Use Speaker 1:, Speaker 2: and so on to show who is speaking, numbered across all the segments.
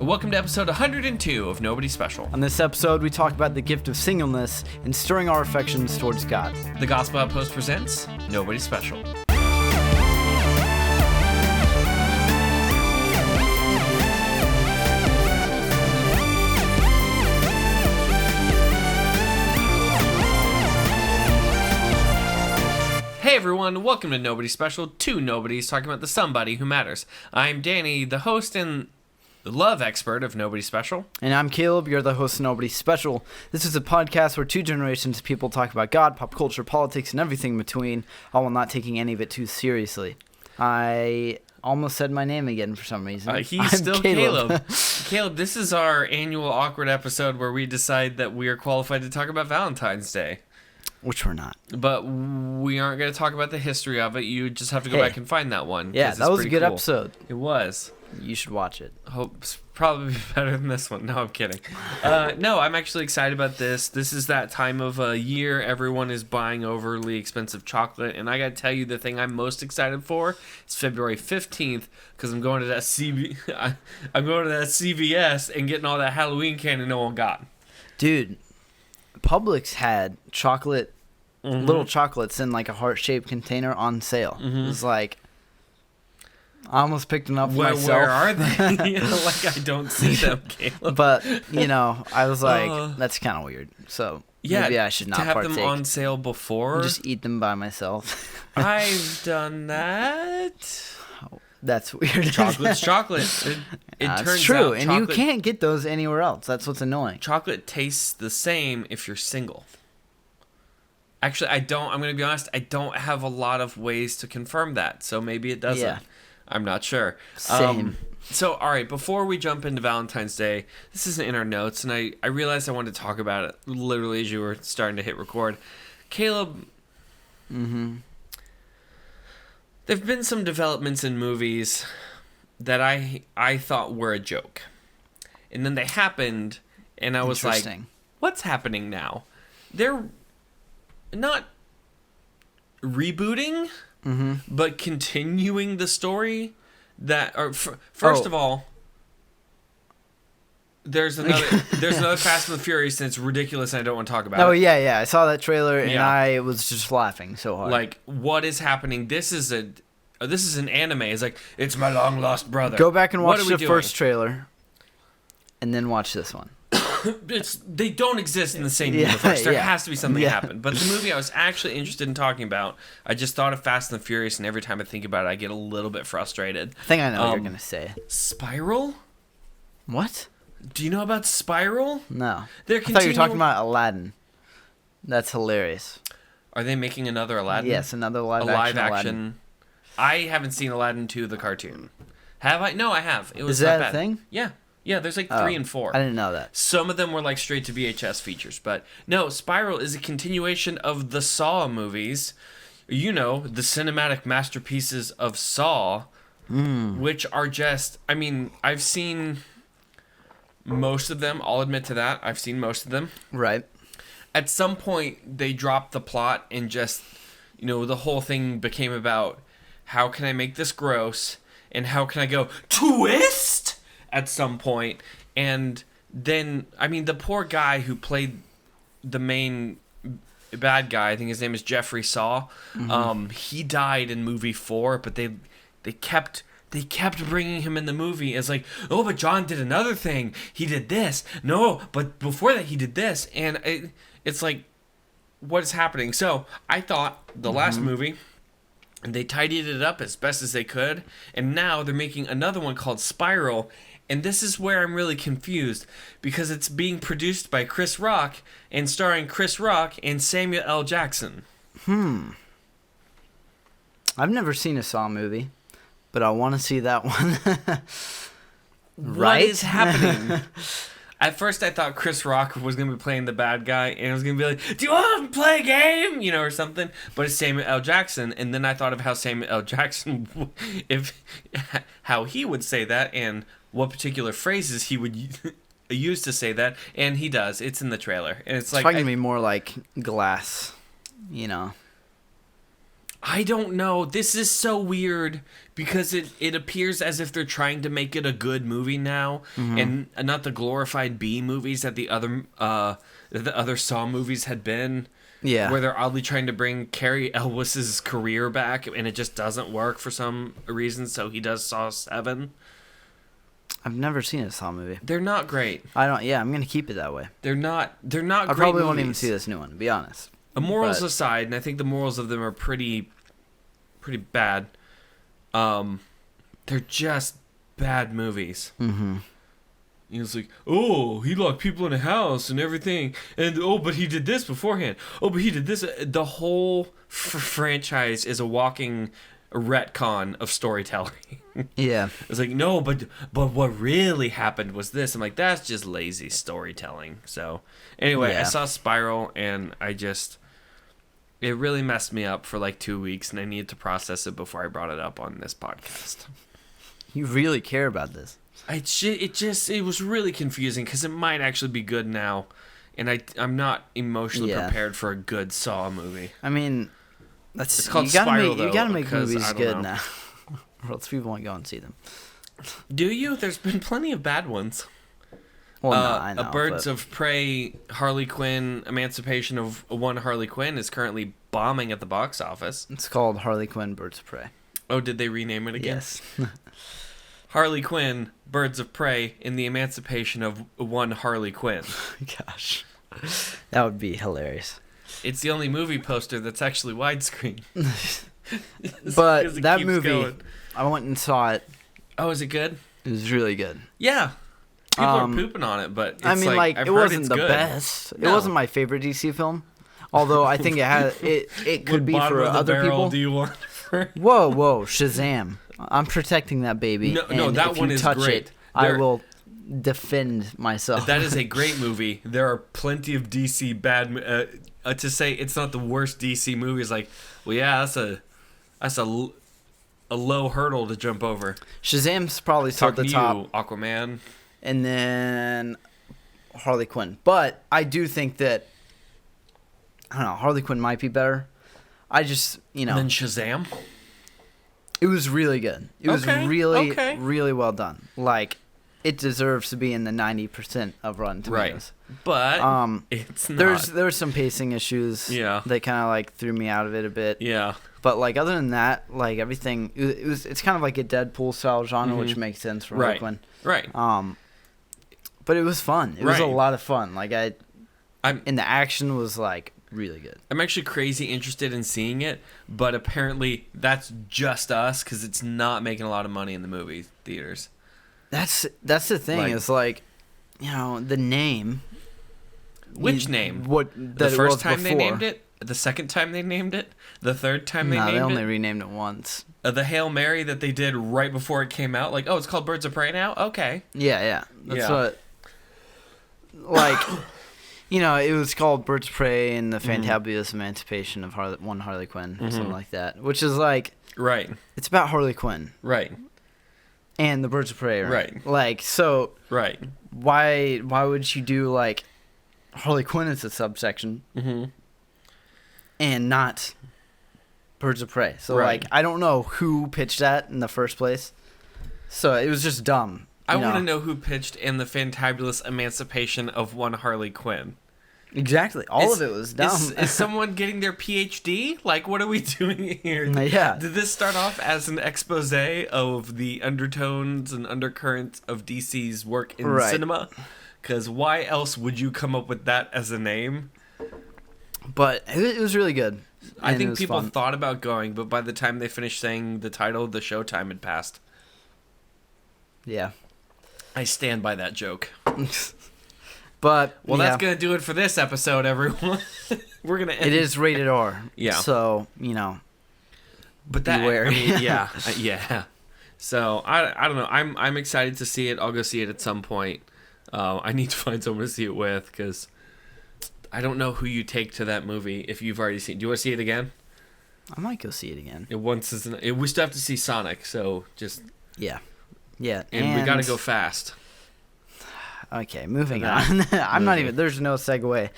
Speaker 1: Welcome to episode 102 of Nobody Special.
Speaker 2: On this episode, we talk about the gift of singleness and stirring our affections towards God.
Speaker 1: The Gospel Outpost presents Nobody Special. Hey everyone, welcome to Nobody Special, two nobodies talking about the somebody who matters. I'm Danny, the host and the love expert of Nobody Special.
Speaker 2: And I'm Caleb, you're the host of Nobody Special. This is a podcast where two generations of people talk about God, pop culture, politics, and everything in between, all while not taking any of it too seriously. I almost said my name again for some reason.
Speaker 1: He's
Speaker 2: I'm
Speaker 1: still Caleb. Caleb, this is our annual awkward episode where we decide that we are qualified to talk about Valentine's Day.
Speaker 2: Which we're not.
Speaker 1: But we aren't going to talk about the history of it. You just have to go back and find that one.
Speaker 2: Yeah, that was a good episode.
Speaker 1: It was.
Speaker 2: You should watch it.
Speaker 1: Hope it's probably better than this one. No, I'm kidding. No, I'm actually excited about this. This is that time of year. Everyone is buying overly expensive chocolate. And I got to tell you, the thing I'm most excited for is February 15th because I'm going to that CVS and getting all that Halloween candy no one got.
Speaker 2: Dude, Publix had chocolate, little chocolates in like a heart-shaped container on sale. It was like, I almost picked them up for myself.
Speaker 1: Where are they? Like, I don't see them, Caleb.
Speaker 2: But, I was like, that's kind of weird. So maybe I should not
Speaker 1: to have
Speaker 2: partake.
Speaker 1: them on sale before.
Speaker 2: Just eat them by myself.
Speaker 1: I've done that.
Speaker 2: That's weird.
Speaker 1: Chocolate's chocolate. It turns
Speaker 2: true,
Speaker 1: out
Speaker 2: and you can't get those anywhere else. That's what's annoying.
Speaker 1: Chocolate tastes the same if you're single. Actually, I'm going to be honest, I don't have a lot of ways to confirm that, so maybe it doesn't. Yeah. I'm not sure.
Speaker 2: Same.
Speaker 1: So, all right, before we jump into Valentine's Day, this isn't in our notes, and I realized I wanted to talk about it literally as you were starting to hit record. Caleb, there have been some developments in movies that I thought were a joke. And then they happened, and I was like, what's happening now? They're not rebooting, but continuing the story that... First of all, there's another Fast and the Furious, and it's ridiculous, and I don't want to talk about it.
Speaker 2: Oh, yeah. I saw that trailer, and I was just laughing so hard.
Speaker 1: Like, what is happening? This is an anime. It's like, it's my long lost brother.
Speaker 2: Go back and watch the first trailer, and then watch this one.
Speaker 1: They don't exist in the same universe. There has to be something happen. But the movie I was actually interested in talking about, I just thought of Fast and the Furious, and every time I think about it, I get a little bit frustrated.
Speaker 2: I think I know what you're going to say.
Speaker 1: Spiral?
Speaker 2: What?
Speaker 1: Do you know about Spiral?
Speaker 2: No. I thought you were talking about Aladdin. That's hilarious.
Speaker 1: Are they making another Aladdin?
Speaker 2: Yes, another live action Aladdin.
Speaker 1: I haven't seen Aladdin 2, the cartoon. Have I? No, I have. It was
Speaker 2: Is that
Speaker 1: not bad.
Speaker 2: a thing?
Speaker 1: Yeah, there's like 3 and 4.
Speaker 2: I didn't know that.
Speaker 1: Some of them were like straight to VHS features, but no, Spiral is a continuation of the Saw movies. You know, the cinematic masterpieces of Saw, which are just, I've seen most of them. I'll admit to that. I've seen most of them.
Speaker 2: Right.
Speaker 1: At some point, they dropped the plot and just, the whole thing became about how can I make this gross and how can I go twist at some point. And then, the poor guy who played the main bad guy, I think his name is Jeffrey Saw, he died in movie 4, but they kept bringing him in the movie as like, oh, but John did another thing. He did this. No, but before that he did this. And it's like, what is happening? So I thought the last movie, they tidied it up as best as they could. And now they're making another one called Spiral. And this is where I'm really confused because it's being produced by Chris Rock and starring Chris Rock and Samuel L. Jackson.
Speaker 2: I've never seen a Saw movie, but I want to see that one.
Speaker 1: What is happening? At first, I thought Chris Rock was going to be playing the bad guy, and it was going to be like, do you want to play a game? Or something. But it's Samuel L. Jackson, and then I thought of how Samuel L. Jackson, how he would say that, and what particular phrases he would use to say that, and he does. It's in the trailer. And it's like...
Speaker 2: probably going to be more like Glass,
Speaker 1: I don't know. This is so weird because it appears as if they're trying to make it a good movie now, and not the glorified B movies that the other Saw movies had been.
Speaker 2: Yeah.
Speaker 1: Where they're oddly trying to bring Carrie Elwes's career back, and it just doesn't work for some reason. So he does Saw 7.
Speaker 2: I've never seen a Saw movie.
Speaker 1: They're not great.
Speaker 2: I'm gonna keep it that way.
Speaker 1: They're not.
Speaker 2: I
Speaker 1: great
Speaker 2: probably won't
Speaker 1: movies.
Speaker 2: even see this new one, to be honest.
Speaker 1: Morals aside, and I think the morals of them are pretty bad. They're just bad movies.
Speaker 2: Mm-hmm.
Speaker 1: He was like, oh, he locked people in a house and everything, and but he did this beforehand. Oh, but he did this. The whole franchise is a walking retcon of storytelling.
Speaker 2: Yeah.
Speaker 1: It's like, no, but what really happened was this. I'm like, that's just lazy storytelling. So anyway, I saw Spiral, and it really messed me up for like 2 weeks, and I needed to process it before I brought it up on this podcast.
Speaker 2: You really care about this.
Speaker 1: It was really confusing because it might actually be good now, and I'm not emotionally prepared for a good Saw movie.
Speaker 2: I mean,
Speaker 1: it's called Spiral,
Speaker 2: you gotta make movies
Speaker 1: I don't
Speaker 2: good
Speaker 1: know.
Speaker 2: now, or else people won't go and see them.
Speaker 1: Do you? There's been plenty of bad ones.
Speaker 2: Well, no, I know.
Speaker 1: A Birds of Prey, Harley Quinn, Emancipation of One Harley Quinn is currently bombing at the box office.
Speaker 2: It's called Harley Quinn, Birds of Prey.
Speaker 1: Oh, did they rename it again?
Speaker 2: Yes.
Speaker 1: Harley Quinn, Birds of Prey, in the Emancipation of One Harley Quinn.
Speaker 2: Gosh, that would be hilarious.
Speaker 1: It's the only movie poster that's actually widescreen.
Speaker 2: But that movie, going. I went and saw it.
Speaker 1: Oh, is it good?
Speaker 2: It was really good.
Speaker 1: Yeah. People are pooping on it, but it's
Speaker 2: I mean, like it wasn't the best.
Speaker 1: No.
Speaker 2: It wasn't my favorite DC film. Although I think it could be for other people.
Speaker 1: Do you want?
Speaker 2: Whoa, Shazam! I'm protecting that baby.
Speaker 1: No, that one is great.
Speaker 2: I will defend myself.
Speaker 1: That is a great movie. There are plenty of DC bad. To say it's not the worst DC movie is like, well, yeah, that's a low hurdle to jump over.
Speaker 2: Shazam's probably still at the top.
Speaker 1: Aquaman,
Speaker 2: and then Harley Quinn. But I do think that I don't know. Harley Quinn might be better. I just
Speaker 1: Than Shazam.
Speaker 2: It was really good. It was really well done. Like, it deserves to be in the 90% of Rotten Tomatoes.
Speaker 1: Right. But it's not.
Speaker 2: There were some pacing issues that kind of like threw me out of it a bit.
Speaker 1: Yeah.
Speaker 2: But like other than that, like everything, it's kind of like a Deadpool style genre, which makes sense for Harley Quinn.
Speaker 1: Right.
Speaker 2: But it was fun. It was a lot of fun. Like and the action was like really good. I'm
Speaker 1: actually crazy interested in seeing it, but apparently that's just us because it's not making a lot of money in the movie theaters.
Speaker 2: That's the thing. Is like, the name.
Speaker 1: Which name?
Speaker 2: The
Speaker 1: first time they named it? The second time they named it? The third time they named it?
Speaker 2: No, they only renamed it once.
Speaker 1: The Hail Mary that they did right before it came out? Like, oh, it's called Birds of Prey now? Okay.
Speaker 2: Yeah. That's what... Like... it was called Birds of Prey and the Fantabulous Emancipation of One Harley Quinn, or something like that. Which is like...
Speaker 1: Right.
Speaker 2: It's about Harley Quinn.
Speaker 1: Right.
Speaker 2: And the Birds of Prey, right?
Speaker 1: Right.
Speaker 2: Like, so...
Speaker 1: Right.
Speaker 2: Why would you do, like, Harley Quinn as a subsection and not Birds of Prey? So, like, I don't know who pitched that in the first place. So, it was just dumb.
Speaker 1: I want to know who pitched in the Fantabulous Emancipation of One Harley Quinn.
Speaker 2: Exactly. All of it was dumb.
Speaker 1: Is someone getting their PhD? Like, what are we doing here?
Speaker 2: Yeah.
Speaker 1: Did this start off as an expose of the undertones and undercurrents of DC's work in cinema? Because why else would you come up with that as a name?
Speaker 2: But it was really good.
Speaker 1: I think people thought about going, but by the time they finished saying the title, the showtime had passed.
Speaker 2: Yeah.
Speaker 1: I stand by that joke.
Speaker 2: But
Speaker 1: that's gonna do it for this episode, everyone. We're gonna end.
Speaker 2: It is rated R.
Speaker 1: Yeah.
Speaker 2: So
Speaker 1: But that,
Speaker 2: beware.
Speaker 1: I mean, yeah. So I don't know. I'm excited to see it. I'll go see it at some point. I need to find someone to see it with because I don't know who you take to that movie if you've already seen. Do you want to see it again?
Speaker 2: I might go see it again.
Speaker 1: We still have to see Sonic, so just
Speaker 2: yeah.
Speaker 1: And we got to go fast.
Speaker 2: Okay, moving on. I'm not even. There's no segue.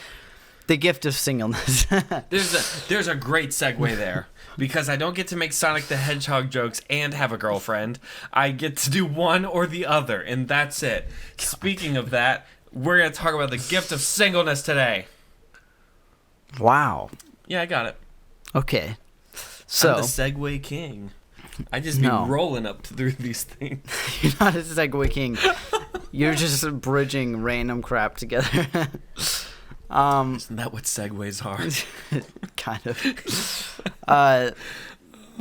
Speaker 2: The gift of singleness.
Speaker 1: There's a great segue there. Because I don't get to make Sonic the Hedgehog jokes and have a girlfriend. I get to do one or the other, and that's it. Speaking of that, we're going to talk about the gift of singleness today.
Speaker 2: Wow.
Speaker 1: Yeah, I got it.
Speaker 2: Okay. So
Speaker 1: I'm the segue king. I just be rolling up through these things.
Speaker 2: You're not a segue king. You're just bridging random crap together.
Speaker 1: Isn't that what segues are?
Speaker 2: Kind of.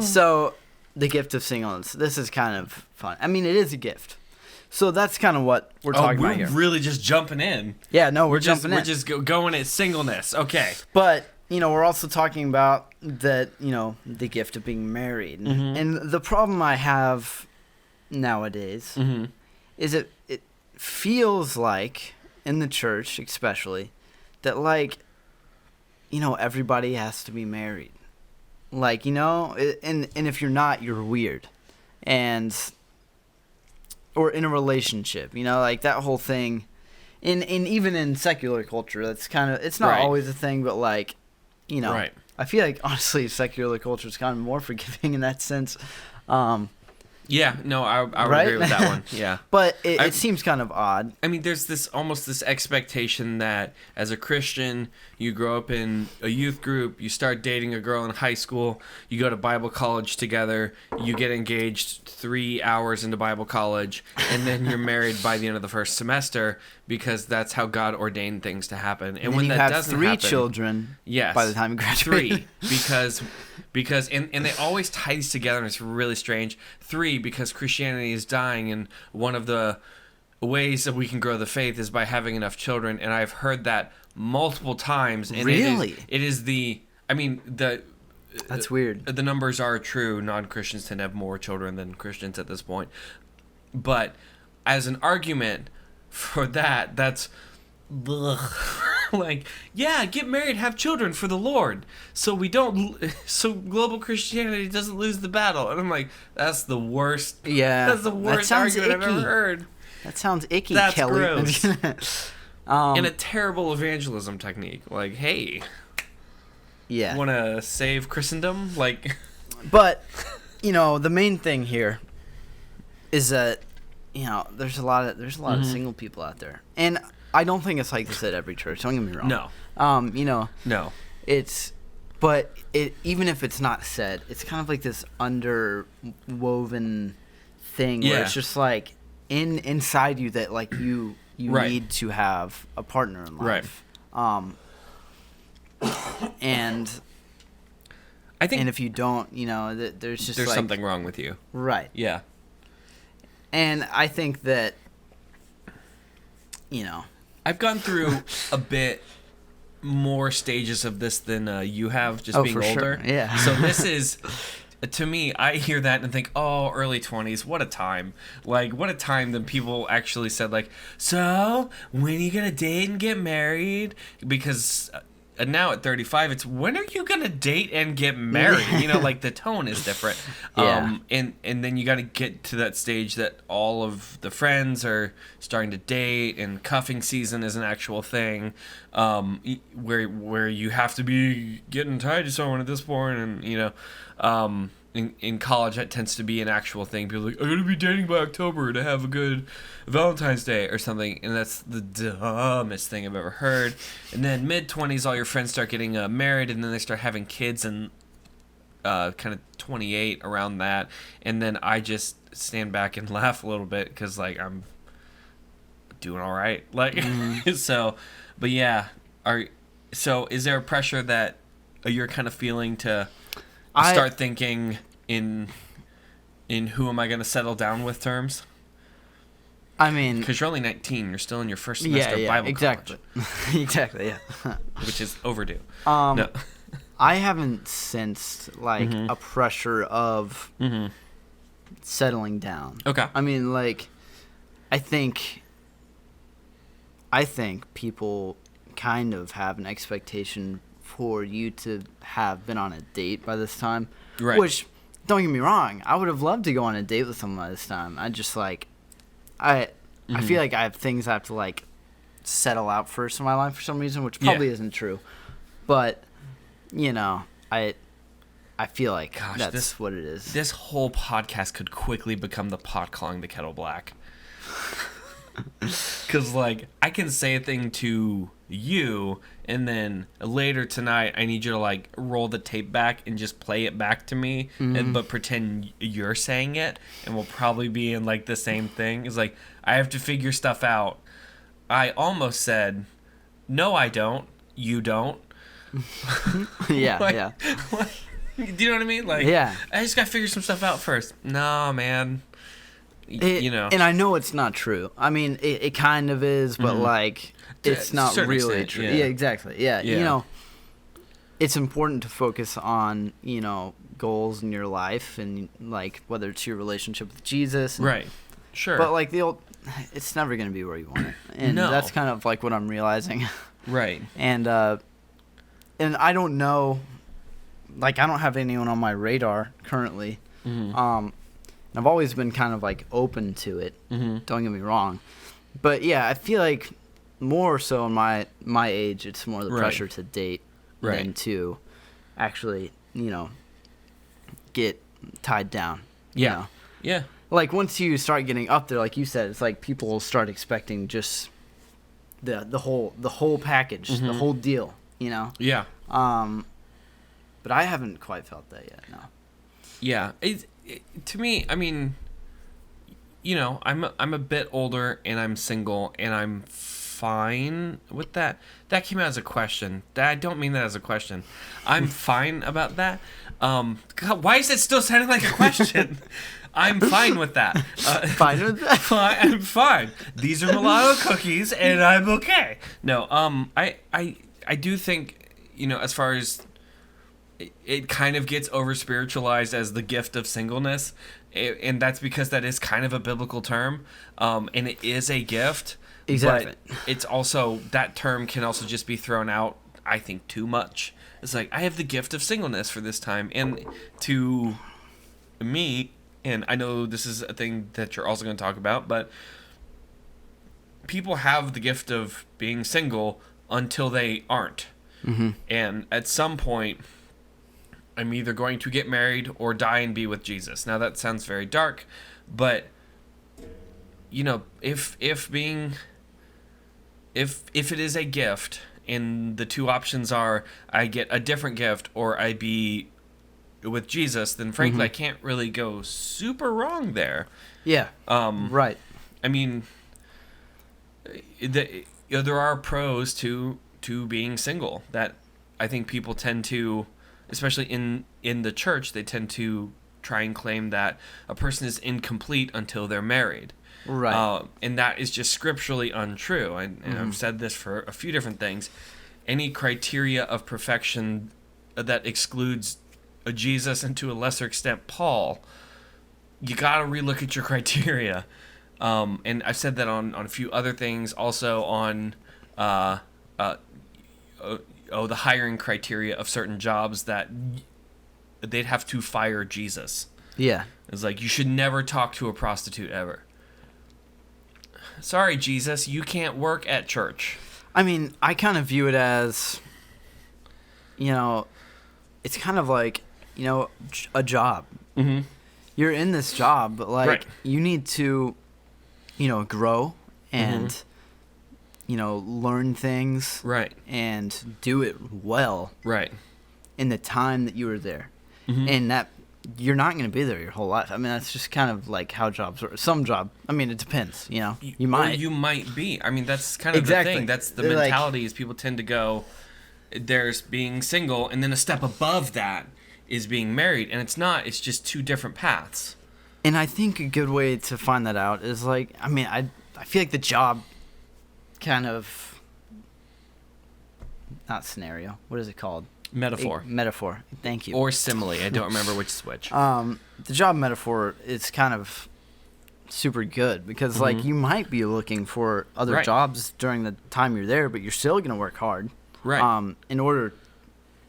Speaker 2: So, the gift of singleness. This is kind of fun. I mean, it is a gift. So that's kind of what we're talking about here.
Speaker 1: We're really just jumping in.
Speaker 2: Yeah, no, we're jumping in.
Speaker 1: We're just going at singleness. Okay.
Speaker 2: But, we're also talking about that, the gift of being married.
Speaker 1: Mm-hmm.
Speaker 2: And the problem I have nowadays is it feels like, in the church especially, that, everybody has to be married. And if you're not, you're weird. Or in a relationship, that whole thing. And even in secular culture, that's kind of, it's not always a thing, but, Right. I feel like, honestly, secular culture is kind of more forgiving in that sense.
Speaker 1: Yeah, no, I would agree with that one. Yeah.
Speaker 2: But it seems kind of odd.
Speaker 1: I mean, there's this expectation that as a Christian, you grow up in a youth group, you start dating a girl in high school, you go to Bible college together, you get engaged 3 hours into Bible college, and then you're married by the end of the first semester because that's how God ordained things to happen. And when
Speaker 2: you
Speaker 1: that
Speaker 2: have
Speaker 1: doesn't
Speaker 2: 3
Speaker 1: happen,
Speaker 2: children
Speaker 1: yes,
Speaker 2: by the time you graduate.
Speaker 1: 3 because and they always tie these together, and it's really strange. 3 because Christianity is dying, and one of the ways that we can grow the faith is by having enough children, and I've heard that multiple times. And
Speaker 2: really? That's weird.
Speaker 1: The numbers are true. Non-Christians tend to have more children than Christians at this point. But as an argument for that, that's get married, have children for the Lord, so global Christianity doesn't lose the battle. And I'm like, that's the worst.
Speaker 2: Yeah,
Speaker 1: that's the worst argument I've ever heard.
Speaker 2: That sounds icky.
Speaker 1: That's
Speaker 2: Kelly.
Speaker 1: Gross. And a terrible evangelism technique. Like, hey,
Speaker 2: yeah,
Speaker 1: want to save Christendom?
Speaker 2: But the main thing here is that there's a lot of single people out there, and I don't think it's like this at every church. Don't get me wrong.
Speaker 1: No.
Speaker 2: No. But even if it's not said, it's kind of like this underwoven thing where it's just like inside you that you need to have a partner in life. Right. And
Speaker 1: I think,
Speaker 2: and if you don't, there's
Speaker 1: something wrong with you.
Speaker 2: Right.
Speaker 1: Yeah.
Speaker 2: And I think that
Speaker 1: I've gone through a bit more stages of this than you have, just being older.
Speaker 2: Sure. Yeah.
Speaker 1: So this is, to me, I hear that and think, oh, early 20s, what a time. What a time that people actually said, so, when are you going to date and get married? Because now at 35, it's, when are you going to date and get married? The tone is different.
Speaker 2: Yeah.
Speaker 1: And then you got to get to that stage that all of the friends are starting to date, and cuffing season is an actual thing, where you have to be getting tied to someone at this point, and, in college, that tends to be an actual thing. People are like, I gotta be dating by October to have a good Valentine's Day or something, and that's the dumbest thing I've ever heard. And then mid-20s, all your friends start getting married, and then they start having kids, and kind of 28 around that, and then I just stand back and laugh a little bit because I'm doing all right. So, but yeah, so is there a pressure that you're kind of feeling to start thinking in who am I going to settle down with terms?
Speaker 2: I mean,
Speaker 1: because you're only 19, you're still in your first semester of Bible
Speaker 2: college. Exactly, yeah.
Speaker 1: Which is overdue.
Speaker 2: No. I haven't sensed a pressure of settling down.
Speaker 1: Okay.
Speaker 2: I mean, I think people kind of have an expectation for you to have been on a date by this time.
Speaker 1: Right.
Speaker 2: Which, don't get me wrong, I would have loved to go on a date with someone by this time. I just I feel like I have things I have to settle out first in my life for some reason, which probably isn't true. But, you know, I feel like that's what it is.
Speaker 1: This whole podcast could quickly become the pot calling the kettle black. Because, like, I can say a thing to you, and then later tonight, I need you to, like, roll the tape back and just play it back to me, but pretend you're saying it, and we'll probably be in, like, the same thing. It's like, I have to figure stuff out. I almost said, no, I don't. You don't.
Speaker 2: Yeah,
Speaker 1: like,
Speaker 2: yeah.
Speaker 1: Like, do you know what I mean? Like,
Speaker 2: yeah.
Speaker 1: I just got to figure some stuff out first. No, man. You know.
Speaker 2: And I know it's not true. I mean, it kind of is, but like, it's not really true. Yeah, exactly. Yeah. You know, it's important to focus on, you know, goals in your life and, like, whether it's your relationship with Jesus. And,
Speaker 1: right. Sure.
Speaker 2: But, like, it's never going to be where you want it. And that's kind of, like, what I'm realizing.
Speaker 1: Right.
Speaker 2: And I don't know, like, I don't have anyone on my radar currently. I've always been kind of, like, open to it. Don't get me wrong. But, yeah, I feel like more so in my age, it's more the pressure to date than to actually, you know, get tied down.
Speaker 1: Yeah.
Speaker 2: You know?
Speaker 1: Yeah.
Speaker 2: Like, once you start getting up there, like you said, it's like people will start expecting just the whole package, the whole deal, you know?
Speaker 1: Yeah.
Speaker 2: But I haven't quite felt that yet, no.
Speaker 1: Yeah. To me, I mean, you know, I'm a bit older and I'm single and I'm fine with that. That came out as a question. I don't mean that as a question. I'm fine about that. God, why is it still sounding like a question? I'm fine with that.
Speaker 2: Fine with that?
Speaker 1: I'm fine. These are mulatto cookies and I'm okay. No, I do think, you know, as far as it kind of gets over spiritualized as the gift of singleness, and that's because that is kind of a biblical term, and it is a gift.
Speaker 2: Exactly.
Speaker 1: But it's also, that term can also just be thrown out, I think, too much. It's like, I have the gift of singleness for this time, and to me, and I know this is a thing that you're also going to talk about, but people have the gift of being single until they aren't. And at some point, I'm either going to get married or die and be with Jesus. Now that sounds very dark, but you know, if it is a gift and the two options are I get a different gift or I be with Jesus, then frankly I can't really go super wrong there.
Speaker 2: Yeah. Right.
Speaker 1: I mean, there are pros to being single that I think people tend to, especially in the church, they tend to try and claim that a person is incomplete until they're married.
Speaker 2: Right.
Speaker 1: And that is just scripturally untrue. And I've said this for a few different things. Any criteria of perfection that excludes a Jesus and to a lesser extent Paul, you got to relook at your criteria. And I've said that on a few other things, also on the hiring criteria of certain jobs that they'd have to fire Jesus.
Speaker 2: Yeah.
Speaker 1: It's like, you should never talk to a prostitute ever. Sorry, Jesus, you can't work at church.
Speaker 2: I mean, I kind of view it as, you know, it's kind of like, you know, a job.
Speaker 1: Mm-hmm.
Speaker 2: You're in this job, but, like,
Speaker 1: Right.
Speaker 2: you need to, you know, grow and, you know, learn things.
Speaker 1: Right.
Speaker 2: And do it well.
Speaker 1: Right.
Speaker 2: In the time that you were there. And that you're not going to be there your whole life. I mean, that's just kind of like how jobs work. Some job, I mean, it depends, you know. You might.
Speaker 1: Or you might be. I mean, that's kind of
Speaker 2: Exactly.
Speaker 1: the thing. That's the
Speaker 2: They're
Speaker 1: mentality, is people tend to go, there's being single, and then a step above that is being married. And it's not. It's just two different paths.
Speaker 2: And I think a good way to find that out is, like, I mean, I feel like the job kind of, not scenario, what is it called?
Speaker 1: Metaphor.
Speaker 2: Metaphor. Thank you.
Speaker 1: Or simile. I don't remember which switch.
Speaker 2: The job metaphor is kind of super good because, like, you might be looking for other
Speaker 1: Right.
Speaker 2: jobs during the time you're there, but you're still going to work hard.
Speaker 1: Right.
Speaker 2: In order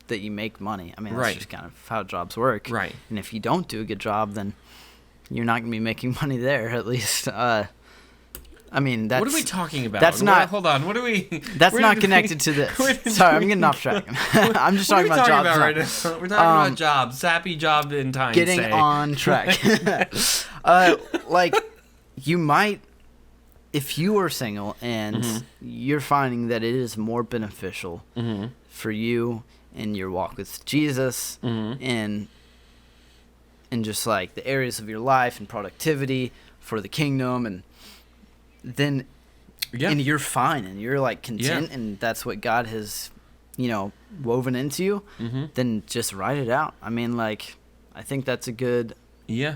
Speaker 2: that you make money. I mean, that's
Speaker 1: Right.
Speaker 2: just kind of how jobs work.
Speaker 1: Right.
Speaker 2: And if you don't do a good job, then you're not going to be making money there, at least. I mean, that's...
Speaker 1: What are we talking about?
Speaker 2: That's not...
Speaker 1: Hold on. What are we...
Speaker 2: That's not connected to this. Sorry, I'm getting off track. I'm just talking about jobs.
Speaker 1: Right now? We're talking about jobs. Sappy job in time.
Speaker 2: Getting on track. Like, you might... If you are single and you're finding that it is more beneficial for you in your walk with Jesus and just like the areas of your life and productivity for the kingdom, and then and you're fine and you're like content and that's what God has, woven into you, then just write it out. I mean, like, I think that's a good... Yeah.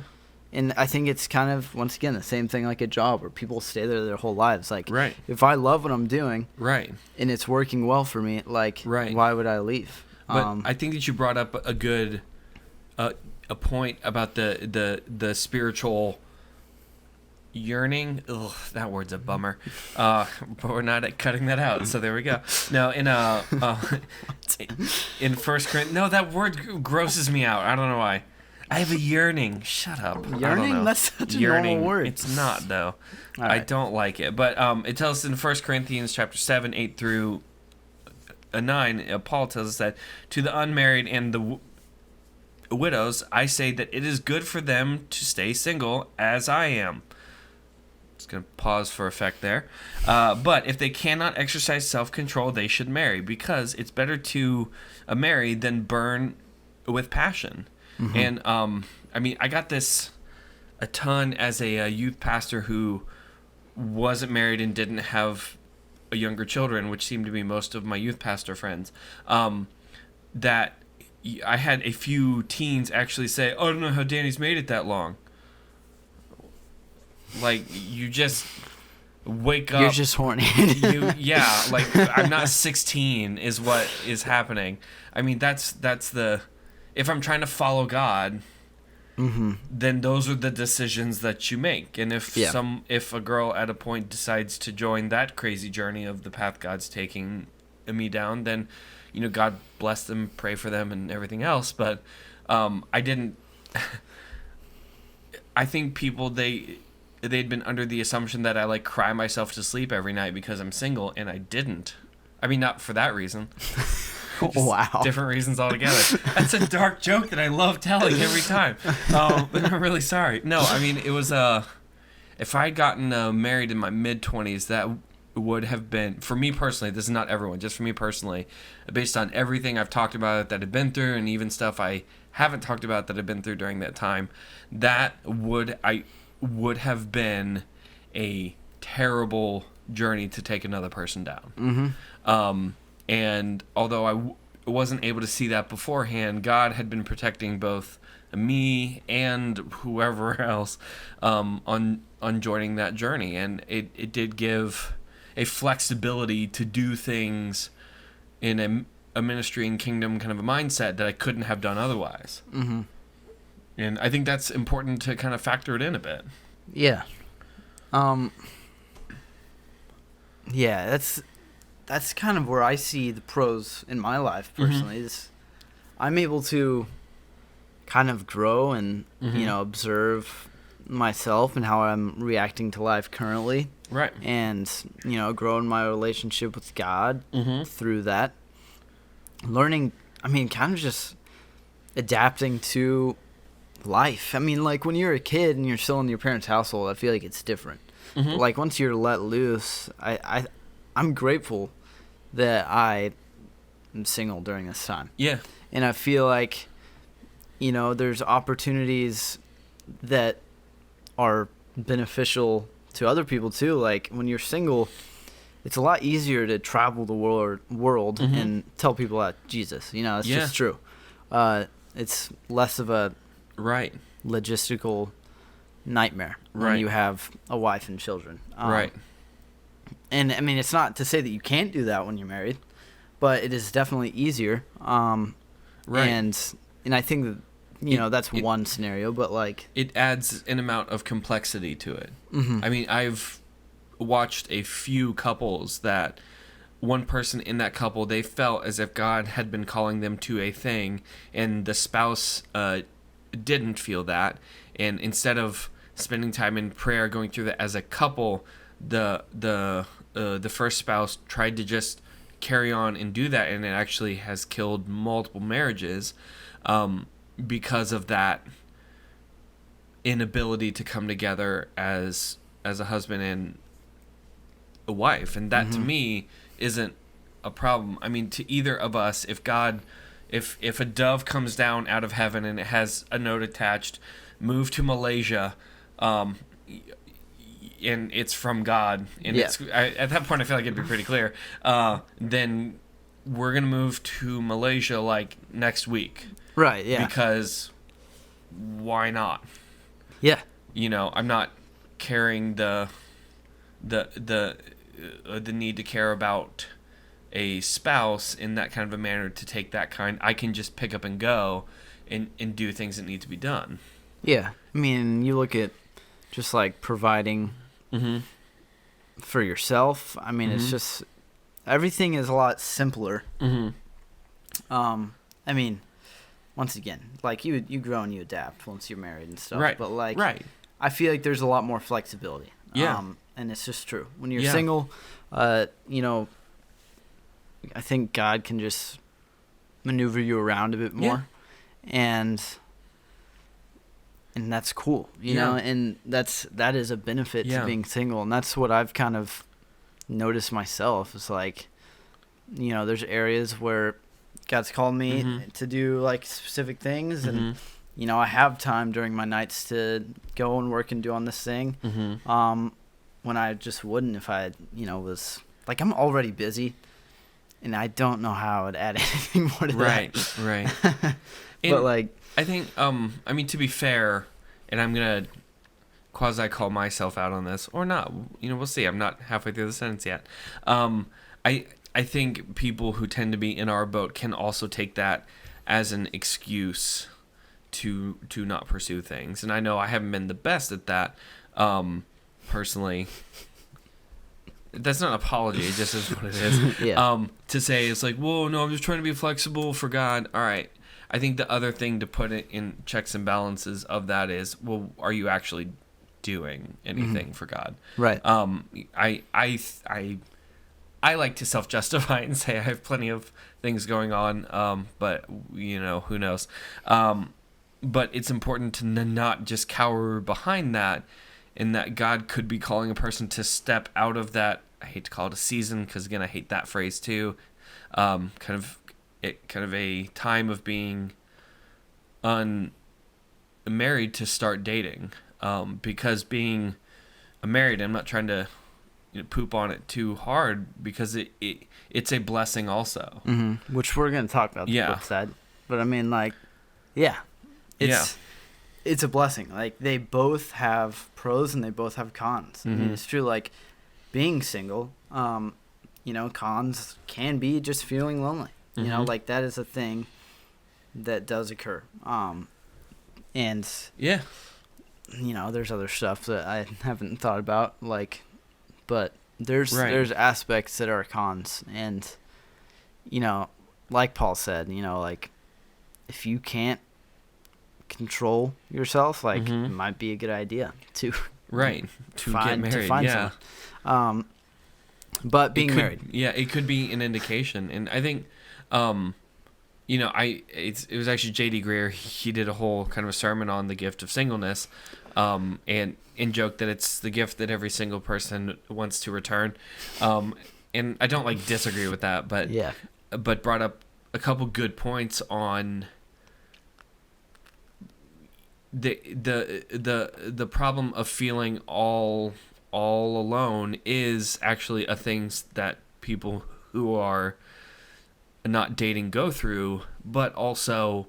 Speaker 2: And I think it's kind of, once again, the same thing like a job where people stay there their whole lives. Like, if I love what I'm doing and it's working well for me, like, why would I leave?
Speaker 1: But I think that you brought up a good a point about the spiritual yearning. Ugh, that word's a bummer. But we're not cutting that out, so there we go. No, in 1 Corinthians, no, that word grosses me out. I don't know why. I have a yearning. Shut up.
Speaker 2: Yearning? That's such a normal word.
Speaker 1: It's not, though. I don't like it. But it tells us in 1 Corinthians chapter 7, 8 through 9, Paul tells us that, to the unmarried and the widows, I say that it is good for them to stay single as I am. Just going to pause for effect there. But if they cannot exercise self-control, they should marry, because it's better to marry than burn with passion. And, I mean, I got this a ton as a youth pastor who wasn't married and didn't have younger children, which seemed to be most of my youth pastor friends, that I had a few teens actually say, "Oh, I don't know how Danny's made it that long." Like, you just wake up.
Speaker 2: You're just horny.
Speaker 1: Like, I'm not 16 is what is happening. I mean, that's the... If I'm trying to follow God, then those are the decisions that you make. And if a girl at a point decides to join that crazy journey of the path God's taking me down, then, God bless them, pray for them, and everything else. But I didn't. I think people they'd been under the assumption that I like cry myself to sleep every night because I'm single, and I didn't. I mean, not for that reason.
Speaker 2: Wow.
Speaker 1: Different reasons altogether. That's a dark joke that I love telling every time. But I'm really sorry. No, I mean, it was, if I had gotten married in my mid-20s, that would have been, for me personally, this is not everyone, just for me personally, based on everything I've talked about that I've been through, and even stuff I haven't talked about that I've been through during that time, that would have been a terrible journey to take another person down. And although I wasn't able to see that beforehand, God had been protecting both me and whoever else on joining that journey. And it did give a flexibility to do things in a ministry and kingdom kind of a mindset that I couldn't have done otherwise. And I think that's important to kind of factor it in a bit.
Speaker 2: Yeah. That's kind of where I see the pros in my life personally. I'm able to kind of grow and observe myself and how I'm reacting to life currently, and grow in my relationship with God through that. Learning, I mean, kind of just adapting to life. I mean, like when you're a kid and you're still in your parents' household, I feel like it's different. But like once you're let loose, I'm grateful that I am single during this time. Yeah. And I feel like, there's opportunities that are beneficial to other people too. Like when you're single, it's a lot easier to travel the world and tell people about Jesus. It's just true. It's less of a logistical nightmare when you have a wife and children. And I mean, it's not to say that you can't do that when you're married, but it is definitely easier. And I think that that's one scenario, but like
Speaker 1: it adds an amount of complexity to it. I mean, I've watched a few couples that one person in that couple, they felt as if God had been calling them to a thing, and the spouse didn't feel that, and instead of spending time in prayer, going through that as a couple, the first spouse tried to just carry on and do that, and it actually has killed multiple marriages because of that inability to come together as a husband and a wife. And that to me isn't a problem. I mean, to either of us, if a dove comes down out of heaven and it has a note attached, move to Malaysia, and it's from God, and at that point I feel like it'd be pretty clear, then we're gonna move to Malaysia like next week,
Speaker 2: right? Yeah,
Speaker 1: because why not?
Speaker 2: Yeah,
Speaker 1: I'm not carrying the need to care about a spouse in that kind of a manner to take that kind. I can just pick up and go and do things that need to be done.
Speaker 2: Yeah, I mean, you look at just like providing for yourself. I mean, it's just everything is a lot simpler. I mean, once again, like you grow and you adapt once you're married and stuff.
Speaker 1: Right.
Speaker 2: But like,
Speaker 1: right.
Speaker 2: I feel like there's a lot more flexibility.
Speaker 1: Yeah.
Speaker 2: And it's just true. When you're single, I think God can just maneuver you around a bit more, and that's cool, you know. And that is a benefit to being single, and that's what I've kind of noticed myself. Is like, there's areas where God's called me to do like specific things, and I have time during my nights to go and work and do on this thing. When I just wouldn't if I was like, I'm already busy. And I don't know how I would add anything more to that.
Speaker 1: Right.
Speaker 2: But like, I
Speaker 1: think, I mean, to be fair, and I'm gonna quasi call myself out on this or not. We'll see. I'm not halfway through the sentence yet. I think people who tend to be in our boat can also take that as an excuse to not pursue things. And I know I haven't been the best at that, personally. That's not an apology. It just is what it is. To say it's like, whoa, no, I'm just trying to be flexible for God. All right. I think the other thing to put it in checks and balances of that is, well, are you actually doing anything for God?
Speaker 2: Right.
Speaker 1: I like to self-justify and say I have plenty of things going on, but who knows? But it's important to not just cower behind that. And that God could be calling a person to step out of that. I hate to call it a season, because again, I hate that phrase too. Kind of a time of being unmarried to start dating. Because being married, I'm not trying to poop on it too hard, because it's a blessing also.
Speaker 2: Which we're gonna talk about the flip side. But I mean, like, it's a blessing. Like, they both have pros and they both have cons. I mean, it's true. Like, being single, cons can be just feeling lonely. Like, that is a thing that does occur. And there's other stuff that I haven't thought about. Like, but there's aspects that are cons, and like Paul said, like, if you can't control yourself, like, it might be a good idea to
Speaker 1: get married.
Speaker 2: To find someone. But being married,
Speaker 1: it could be an indication. And I think it was actually J.D. Greer. He did a whole kind of a sermon on the gift of singleness, and joked that it's the gift that every single person wants to return. And I don't disagree with that, but brought up a couple good points on the problem of feeling all alone is actually a things that people who are not dating go through, but also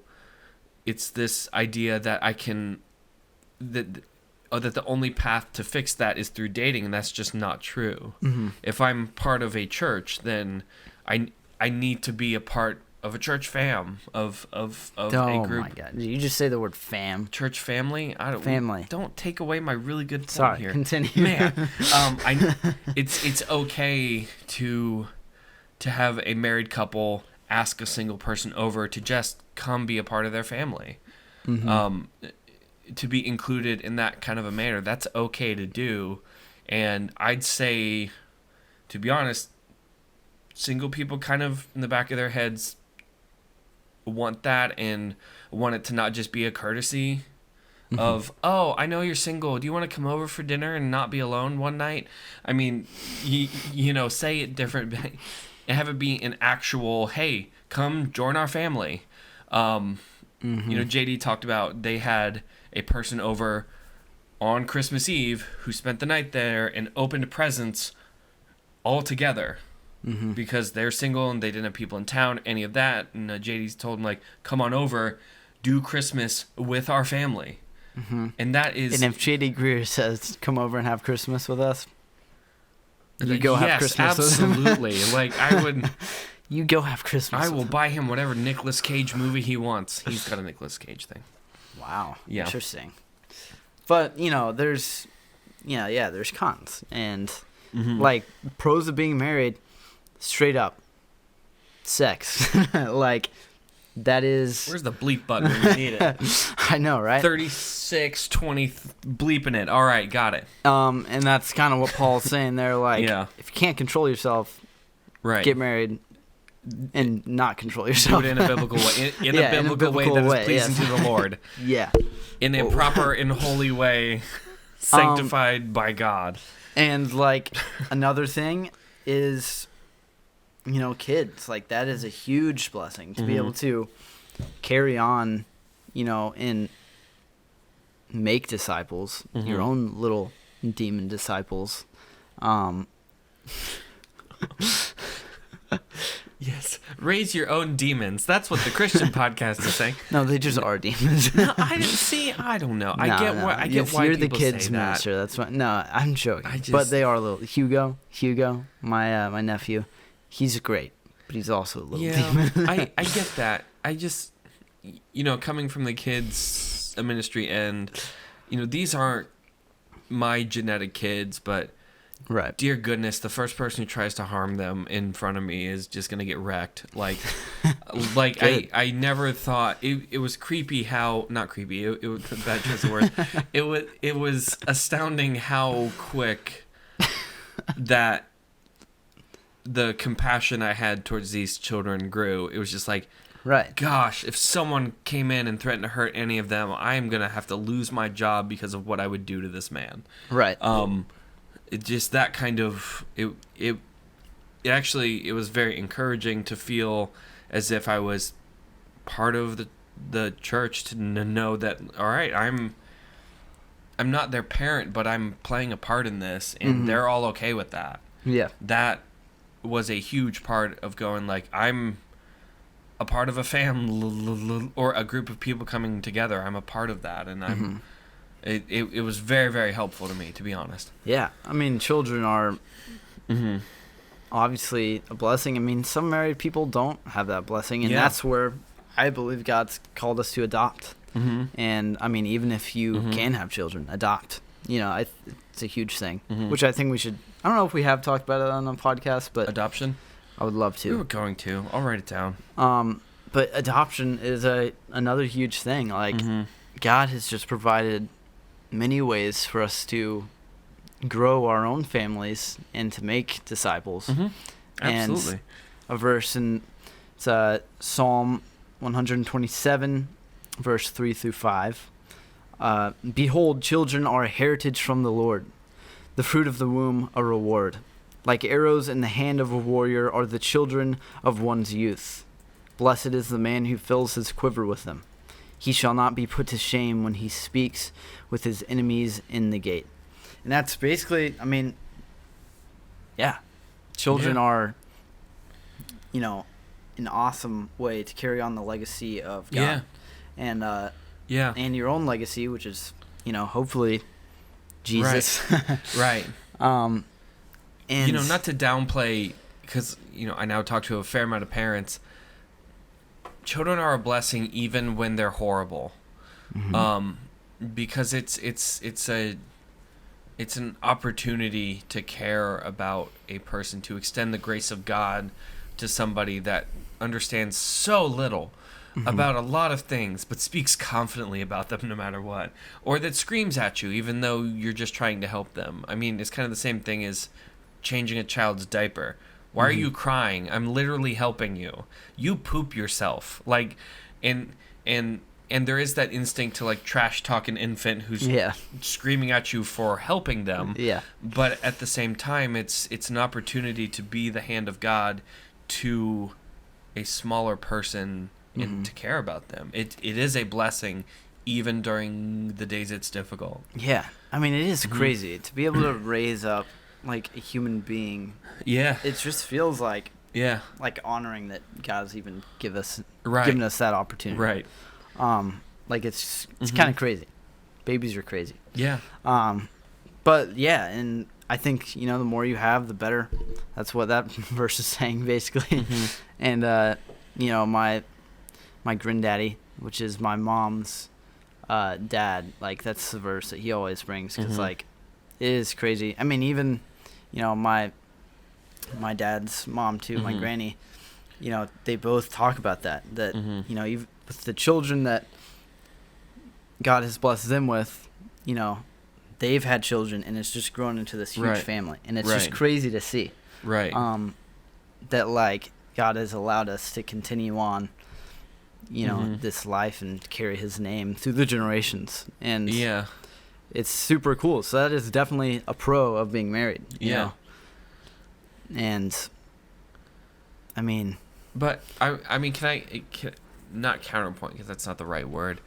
Speaker 1: it's this idea that that the only path to fix that is through dating, and that's just not true. If I'm part of a church, then I need to be a part of a church fam of a group.
Speaker 2: Oh my God! Did you just say the word fam?
Speaker 1: Church family.
Speaker 2: Family.
Speaker 1: Don't take away my really good point.
Speaker 2: Sorry,
Speaker 1: here.
Speaker 2: Continue.
Speaker 1: Man, it's okay to have a married couple ask a single person over to just come be a part of their family, to be included in that kind of a manner. That's okay to do, And I'd say, to be honest, single people kind of in the back of their heads want that and want it to not just be a courtesy of, oh, I know you're single. Do you want to come over for dinner and not be alone one night? I mean, you know, say it different and have it be an actual, hey, come join our family. You know, JD talked about they had a person over on Christmas Eve who spent the night there and opened presents all together because they're single and they didn't have people in town, any of that. And JD's told them, like, come on over, do Christmas with our family. And that is...
Speaker 2: And if JD Greer says, come over and have Christmas with us, you go have Christmas with him.
Speaker 1: Absolutely. Like, I would...
Speaker 2: You go have Christmas
Speaker 1: I
Speaker 2: with
Speaker 1: will
Speaker 2: him.
Speaker 1: buy him whatever Nicolas Cage movie he wants. He's got a Nicolas Cage thing.
Speaker 2: Wow.
Speaker 1: Yeah.
Speaker 2: Interesting. But, you know, there's cons. And, like, pros of being married, straight up, sex. Like, that is...
Speaker 1: Where's the bleep button when you need it?
Speaker 2: I know, right?
Speaker 1: 36, 20, bleeping it. All right, got it.
Speaker 2: And that's kind of what Paul's saying there. Like, if you can't control yourself,
Speaker 1: right,
Speaker 2: get married and not control
Speaker 1: do
Speaker 2: yourself.
Speaker 1: it in a biblical way. In a biblical way that is pleasing to the Lord.
Speaker 2: Yeah.
Speaker 1: In a proper and holy way, sanctified by God.
Speaker 2: And, like, another thing is... You know, kids, like, that is a huge blessing to be able to carry on, you know, and make disciples, your own little demon disciples.
Speaker 1: Yes, raise your own demons. That's what the Christian podcast is saying.
Speaker 2: No, they just are demons.
Speaker 1: No, I didn't see. I don't know. I get why
Speaker 2: you're the
Speaker 1: people
Speaker 2: kids
Speaker 1: say that.
Speaker 2: minister. That's what. No, I'm joking. But they are little. Hugo, my nephew. He's great, but he's also a little demon.
Speaker 1: I get that. I just, you know, coming from the kids ministry end, you know, these aren't my genetic kids, but
Speaker 2: right.
Speaker 1: Dear goodness, the first person who tries to harm them in front of me is just gonna get wrecked. Like I never thought it was creepy how not creepy. It was bad choice of words. It was astounding how quick that the compassion I had towards these children grew. It was just like,
Speaker 2: right,
Speaker 1: gosh, if someone came in and threatened to hurt any of them, I am gonna have to lose my job because of what I would do to this man.
Speaker 2: Right.
Speaker 1: It just that kind of it actually was very encouraging to feel as if I was part of the church, to know that, all right, I'm not their parent, but I'm playing a part in this, and they're all okay with that.
Speaker 2: Yeah. That
Speaker 1: was a huge part of going, like, I'm a part of a family or a group of people coming together. I'm a part of that, and I'm it was very, very helpful to me, to be honest.
Speaker 2: Yeah, I mean, children are obviously a blessing. I mean, some married people don't have that blessing, and that's where I believe God's called us to adopt. And I mean, even if you can have children, adopt. You know, it's a huge thing, which I think we should. I don't know if we have talked about it on a podcast, but
Speaker 1: adoption.
Speaker 2: I would love to.
Speaker 1: We were going to. I'll write it down.
Speaker 2: But adoption is another huge thing. Like, God has just provided many ways for us to grow our own families and to make disciples.
Speaker 1: Absolutely.
Speaker 2: And a verse in Psalm 127, verse 3 through 5. Behold, children are a heritage from the Lord, the fruit of the womb a reward. Like arrows in the hand of a warrior are the children of one's youth. Blessed is the man who fills his quiver with them. He shall not be put to shame when he speaks with his enemies in the gate. And that's basically, I mean, yeah, children are, you know, an awesome way to carry on the legacy of God. And and your own legacy, which is, you know, hopefully Jesus.
Speaker 1: Right.
Speaker 2: And
Speaker 1: you know, not to downplay, because, you know, I now talk to a fair amount of parents. Children are a blessing even when they're horrible, because it's an opportunity to care about a person, to extend the grace of God to somebody that understands so little. about a lot of things, but speaks confidently about them no matter what, or that screams at you even though you're just trying to help them. I mean, it's kind of the same thing as changing a child's diaper. Why are you crying? I'm literally helping you. You poop yourself. Like, and there is that instinct to like trash talk an infant who's screaming at you for helping them.
Speaker 2: Yeah.
Speaker 1: But at the same time, it's an opportunity to be the hand of God to a smaller person and to care about them. It is a blessing, even during the days it's difficult.
Speaker 2: Yeah. I mean, it is crazy to be able to raise up like a human being.
Speaker 1: Yeah.
Speaker 2: It just feels like honoring that God's even given us that opportunity.
Speaker 1: Right.
Speaker 2: Like it's kind of crazy. Babies are crazy.
Speaker 1: Yeah.
Speaker 2: But yeah, and I think, the more you have, the better. That's what that verse is saying, basically. And my granddaddy, which is my mom's dad, like that's the verse that he always brings, because like it is crazy. I mean, even my dad's mom too, my granny, they both talk about that even with the children that God has blessed them with, they've had children, and it's just grown into this huge family, and it's just crazy to see, that like God has allowed us to continue on, this life and carry His name through the generations, and it's super cool. So that is definitely a pro of being married, you know? And I mean,
Speaker 1: but I mean, can not counterpoint, because that's not the right word.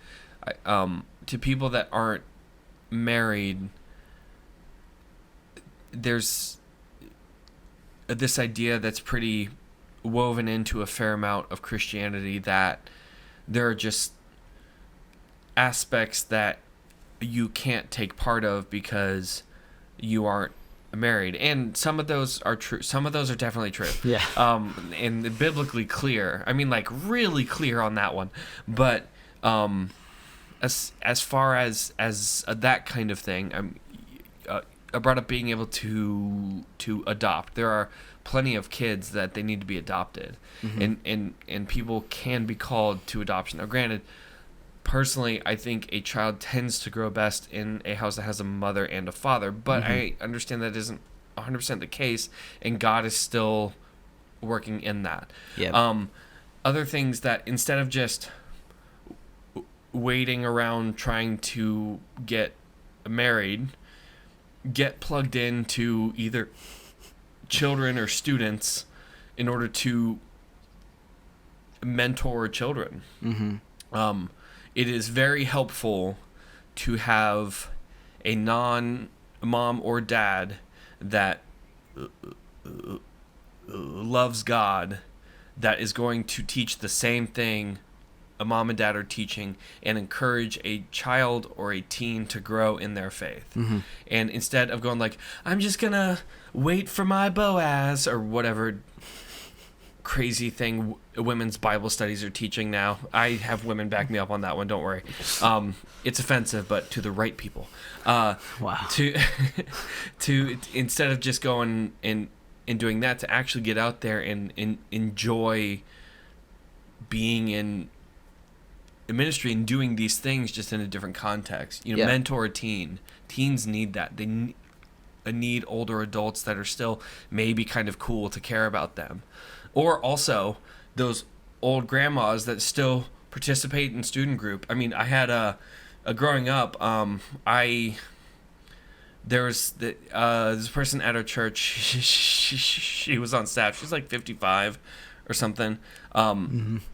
Speaker 1: To people that aren't married, there's this idea that's pretty woven into a fair amount of Christianity that there are just aspects that you can't take part of because you aren't married, and some of those are true. Some of those are definitely true.
Speaker 2: Yeah.
Speaker 1: And biblically clear. I mean, like really clear on that one. But as far as that kind of thing, I brought up being able to adopt. There are plenty of kids that they need to be adopted, and people can be called to adoption. Now, granted, personally, I think a child tends to grow best in a house that has a mother and a father, but I understand that isn't 100% the case, and God is still working in that.
Speaker 2: Yeah.
Speaker 1: Other things that instead of just waiting around trying to get married, get plugged into either children or students in order to mentor children. It is very helpful to have a non-mom or dad that loves God, that is going to teach the same thing a mom and dad are teaching, and encourage a child or a teen to grow in their faith. And instead of going like, I'm just gonna wait for my Boaz, or whatever crazy thing women's Bible studies are teaching now. I have women back me up on that one, don't worry. It's offensive, but to the right people.
Speaker 2: Wow.
Speaker 1: To instead of just going and doing that, to actually get out there and enjoy being in ministry and doing these things just in a different context. Mentor a teen. Teens need that. They need older adults that are still maybe kind of cool to care about them. Or also those old grandmas that still participate in student group. I mean, I had a growing up, there was this person at our church. She was on staff. She's like 55 or something.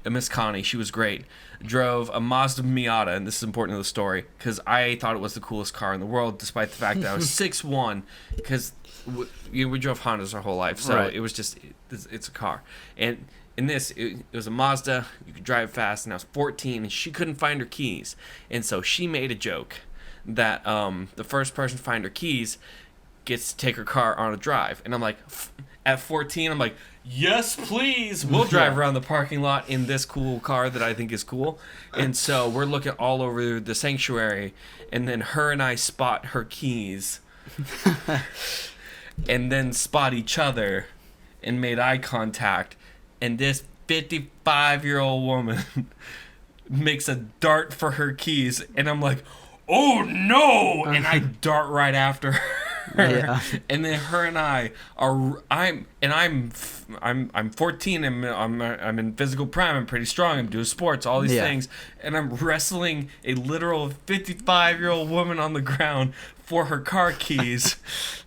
Speaker 1: Miss Connie, she was great. Drove a Mazda Miata, and this is important to the story because I thought it was the coolest car in the world, despite the fact that I was 6'1", because we drove Hondas our whole life, so it was just it's a car. And in this, it was a Mazda. You could drive fast, and I was 14, and she couldn't find her keys, and so she made a joke that the first person to find her keys gets to take her car on a drive. And I'm like, at 14, I'm like, yes, please. We'll drive around the parking lot in this cool car that I think is cool. And so we're looking all over the sanctuary, and then her and I spot her keys and then spot each other and made eye contact. And this 55-year-old woman makes a dart for her keys, and I'm like, oh no, and I dart right after her.
Speaker 2: Yeah.
Speaker 1: And then her and I are I'm 14 and I'm in physical prime. I'm pretty strong. I'm doing sports, all these things, and I'm wrestling a literal 55-year-old woman on the ground for her car keys.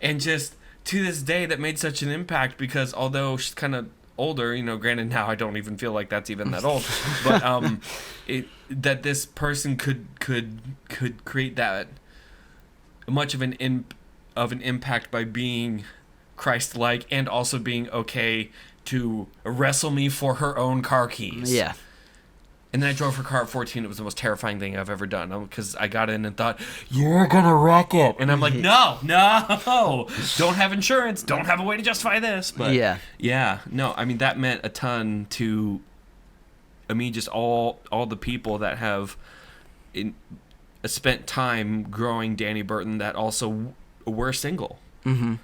Speaker 1: And just to this day, that made such an impact, because although she's kind of older, granted now I don't even feel like that's even that old, but that this person could create that much of an impact by being Christ-like and also being okay to wrestle me for her own car keys.
Speaker 2: Yeah.
Speaker 1: And then I drove her car at 14. It was the most terrifying thing I've ever done, because I got in and thought, you're gonna wreck it. And I'm like, no, don't have insurance, don't have a way to justify this. But no, I mean, that meant a ton to me, just all the people that have spent time growing Danny Burton that also were single.
Speaker 2: Mm-hmm.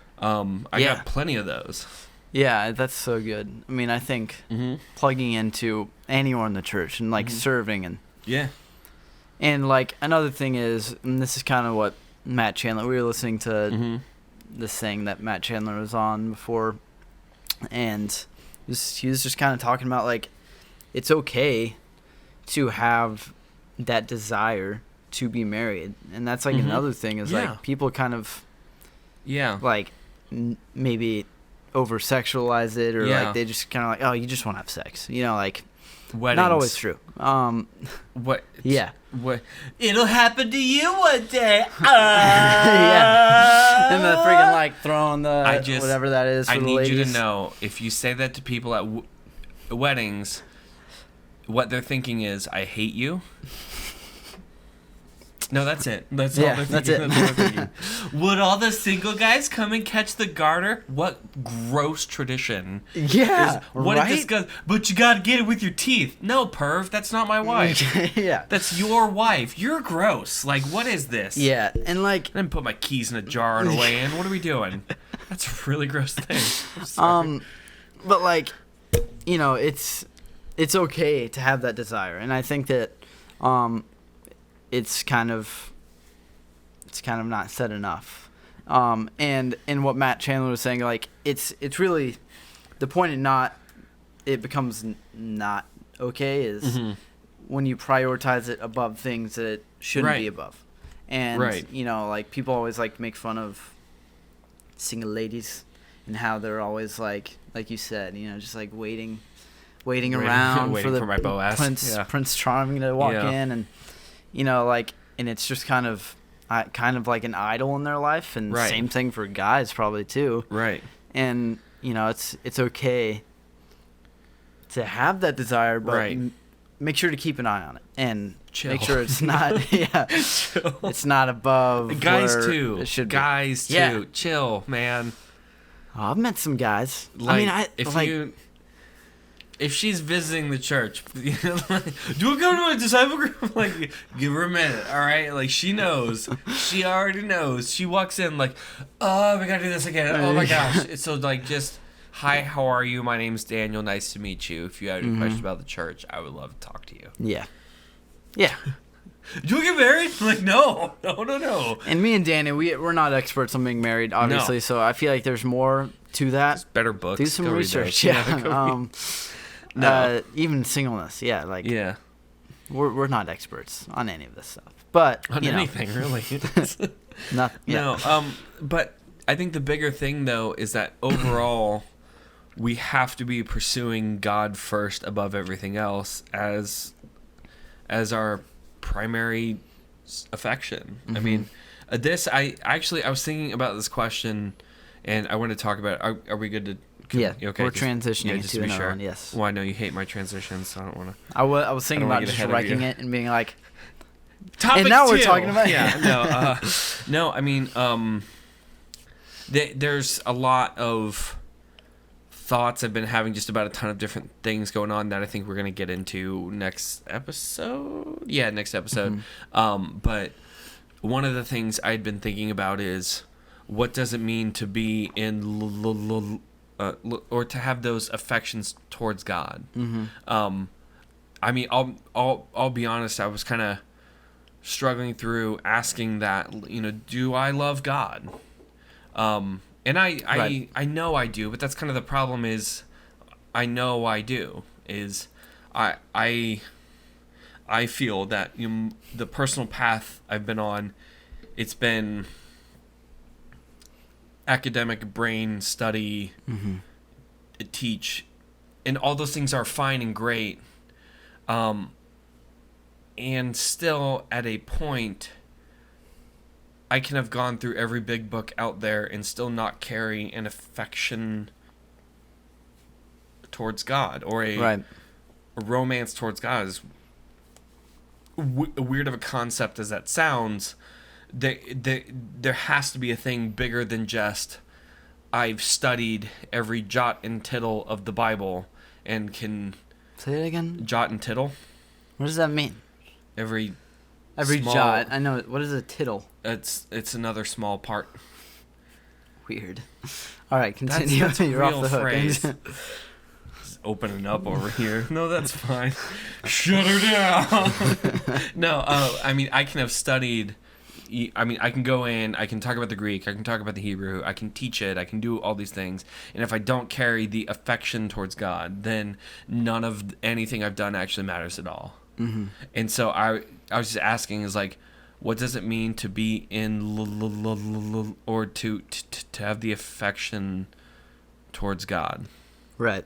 Speaker 1: I got plenty of those.
Speaker 2: Yeah, that's so good. I mean, I think plugging into anyone in the church and serving and like another thing is, and this is kind of what Matt Chandler, we were listening to this thing that Matt Chandler was on before, and he was just kind of talking about like it's okay to have that desire to be married, and that's like another thing is like people kind of like maybe over sexualize it, or like they just kind of like, oh, you just want to have sex, like
Speaker 1: weddings.
Speaker 2: Not always true.
Speaker 1: What it'll happen to you one day.
Speaker 2: Yeah. And the freaking like throwing the whatever that is for
Speaker 1: I
Speaker 2: the
Speaker 1: need
Speaker 2: ladies.
Speaker 1: you to know, if you say that to people at weddings, what they're thinking is, I hate you. No, that's it. That's all they're thinking.
Speaker 2: That's
Speaker 1: it. Thinking. Would all the single guys come and catch the garter? What gross tradition.
Speaker 2: Yeah,
Speaker 1: what
Speaker 2: right?
Speaker 1: it disgust. But you gotta get it with your teeth. No, perv, that's not my wife.
Speaker 2: Yeah.
Speaker 1: That's your wife. You're gross. Like, what is this?
Speaker 2: Yeah, and like...
Speaker 1: I didn't put my keys in a jar and away in. What are we doing? That's a really gross thing.
Speaker 2: But like, it's okay to have that desire, and I think that, it's kind of not said enough. And what Matt Chandler was saying, like it's really the point it becomes not okay is when you prioritize it above things that it shouldn't be above. And like people always like to make fun of single ladies and how they're always like you said, just like waiting around for
Speaker 1: my Boaz.
Speaker 2: Prince Charming to walk in, and and it's just kind of like an idol in their life, and same thing for guys probably too.
Speaker 1: Right.
Speaker 2: And it's okay to have that desire, but make sure to keep an eye on it and
Speaker 1: chill.
Speaker 2: Make sure it's not it's not above
Speaker 1: guys
Speaker 2: where
Speaker 1: too.
Speaker 2: It should
Speaker 1: guys
Speaker 2: be.
Speaker 1: too. Chill, man.
Speaker 2: Oh, I've met some guys.
Speaker 1: Like, if she's visiting the church, do we go to a disciple group? Like, give her a minute, all right? Like, she knows. She already knows. She walks in like, oh, we gotta do this again. Oh my gosh. So like, just, hi, how are you? My name's Daniel. Nice to meet you. If you have any questions about the church, I would love to talk to you.
Speaker 2: Yeah. Yeah.
Speaker 1: Do you get married? Like, no.
Speaker 2: And me and Danny, we're not experts on being married, obviously. No. So I feel like there's more to that.
Speaker 1: It's better books.
Speaker 2: Do some research. Yeah. No. Even singleness, we're not experts on any of this stuff, but
Speaker 1: on anything really. But I think the bigger thing though is that overall we have to be pursuing God first above everything else as our primary affection. I mean, I was thinking about this question, and I want to talk about it. Are we good to?
Speaker 2: Okay.
Speaker 1: We're
Speaker 2: transitioning
Speaker 1: just
Speaker 2: to
Speaker 1: be sure.
Speaker 2: One, yes.
Speaker 1: Well, I know you hate my transitions, so I don't want to.
Speaker 2: I was thinking about just wrecking it and being like,
Speaker 1: Topic
Speaker 2: and now
Speaker 1: 2.
Speaker 2: We're talking about
Speaker 1: no. I mean, there's a lot of thoughts I've been having just about a ton of different things going on that I think we're gonna get into next episode. Yeah, next episode. But one of the things I'd been thinking about is, what does it mean to be in or to have those affections towards God? I mean, I'll be honest. I was kind of struggling through asking that. Do I love God? And
Speaker 2: Right.
Speaker 1: I know I do, but that's kind of the problem. Is I know I do. Is I feel that the personal path I've been on, it's been academic brain study, teach, and all those things are fine and great. And still at a point, I can have gone through every big book out there and still not carry an affection towards God or
Speaker 2: Right.
Speaker 1: a romance towards God. As weird of a concept as that sounds, there has to be a thing bigger than just I've studied every jot and tittle of the Bible and can
Speaker 2: Say it again.
Speaker 1: jot and tittle
Speaker 2: What does that mean?
Speaker 1: every small,
Speaker 2: jot. I know. What is a tittle?
Speaker 1: It's another small part.
Speaker 2: Weird. All right, continue.
Speaker 1: That's a
Speaker 2: You're
Speaker 1: real
Speaker 2: off the hook.
Speaker 1: phrase. Just opening up over here. No, that's fine. Shut her down. No, I mean, I can have studied. I mean, I can go in. I can talk about the Greek. I can talk about the Hebrew. I can teach it. I can do all these things. And if I don't carry the affection towards God, then none of anything I've done actually matters at all.
Speaker 2: Mm-hmm.
Speaker 1: And so I was just asking, is like, what does it mean to be in or to have the affection towards God?
Speaker 2: Right.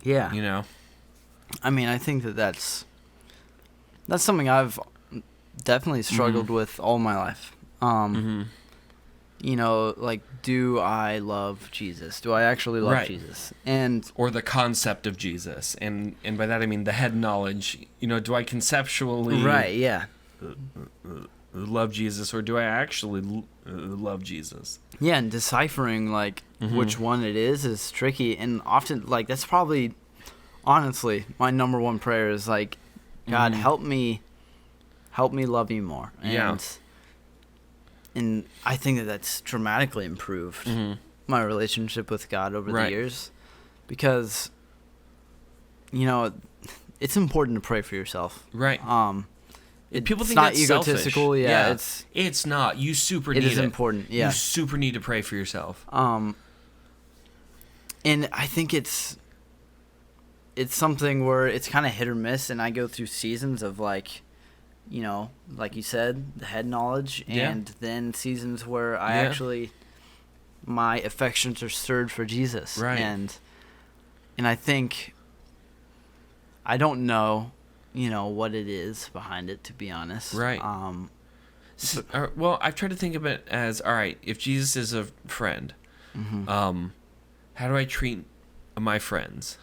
Speaker 2: Yeah.
Speaker 1: You know?
Speaker 2: I mean, I think that's something I've definitely struggled with all my life. Like, do I love Jesus? Do I actually love
Speaker 1: Right.
Speaker 2: Jesus? And
Speaker 1: Or the concept of Jesus. And by that I mean the head knowledge. Do I conceptually
Speaker 2: right, yeah.
Speaker 1: love Jesus, or do I actually love Jesus?
Speaker 2: Yeah, and deciphering like which one it is tricky, and often like that's probably honestly my number one prayer is like, God, help me love you more. And I think that's dramatically improved my relationship with God over the years, because it's important to pray for yourself.
Speaker 1: Right. People think
Speaker 2: not
Speaker 1: that's
Speaker 2: egotistical.
Speaker 1: selfish.
Speaker 2: Yeah,
Speaker 1: it's not. You super need
Speaker 2: it is important. Yeah,
Speaker 1: you super need to pray for yourself.
Speaker 2: and I think it's something where it's kind of hit or miss, and I go through seasons of like you said, the head knowledge, and then seasons where I actually my affections are stirred for Jesus,
Speaker 1: right? And
Speaker 2: I think I don't know. What it is behind it, to be honest.
Speaker 1: Right. Well, I've tried to think of it as, all right, if Jesus is a friend, how do I treat my friends?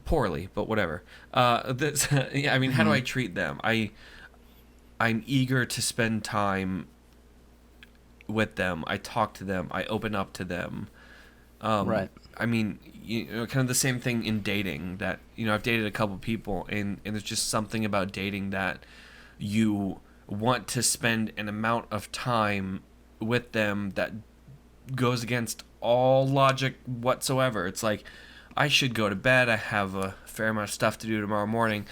Speaker 1: Poorly, but whatever. How do I treat them? I'm eager to spend time with them. I talk to them. I open up to them.
Speaker 2: Right.
Speaker 1: I mean, kind of the same thing in dating, that, I've dated a couple people, and there's just something about dating that you want to spend an amount of time with them that goes against all logic whatsoever. It's like, I should go to bed. I have a fair amount of stuff to do tomorrow morning,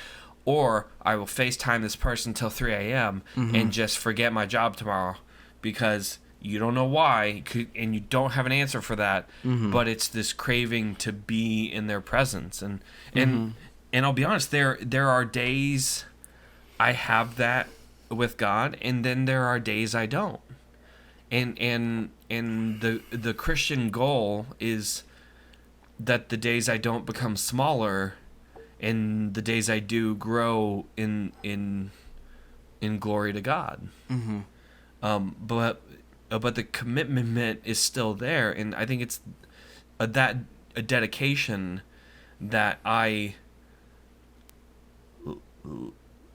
Speaker 1: or I will FaceTime this person till 3 a.m. And just forget my job tomorrow, because you don't know why, and you don't have an answer for that, but it's this craving to be in their presence. And I'll be honest, there are days I have that with God, and then there are days I don't. And the Christian goal is that the days I don't become smaller, and the days I do grow in glory to God. But the commitment is still there, and I think it's a dedication that I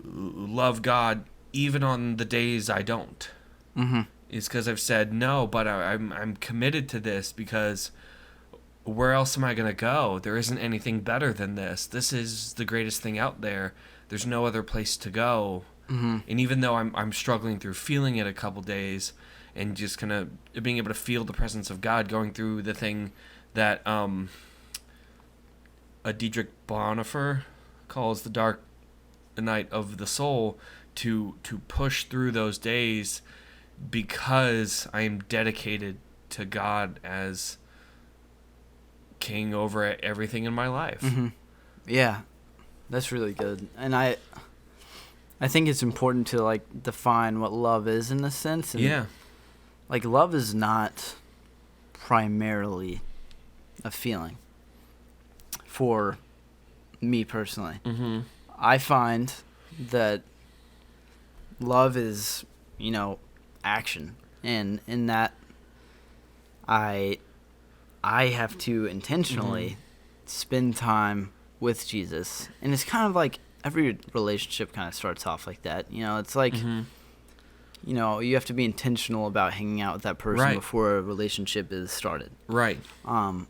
Speaker 1: love God even on the days I don't. It's because I've said no, but I'm committed to this, because where else am I going to go? There isn't anything better than this. This is the greatest thing out there. There's no other place to go. And even though I'm struggling through feeling it a couple days, and just kind of being able to feel the presence of God going through the thing that Dietrich Bonhoeffer calls the dark night of the soul, to push through those days because I am dedicated to God as king over everything in my life.
Speaker 2: Mm-hmm. Yeah, that's really good. And I think it's important to like define what love is in a sense. And,
Speaker 1: Yeah.
Speaker 2: like, love is not primarily a feeling for me personally.
Speaker 1: Mm-hmm.
Speaker 2: I find that love is, action, and in that I have to intentionally spend time with Jesus. And it's kind of like every relationship kind of starts off like that. It's like you have to be intentional about hanging out with that person before a relationship is started.
Speaker 1: Right.
Speaker 2: And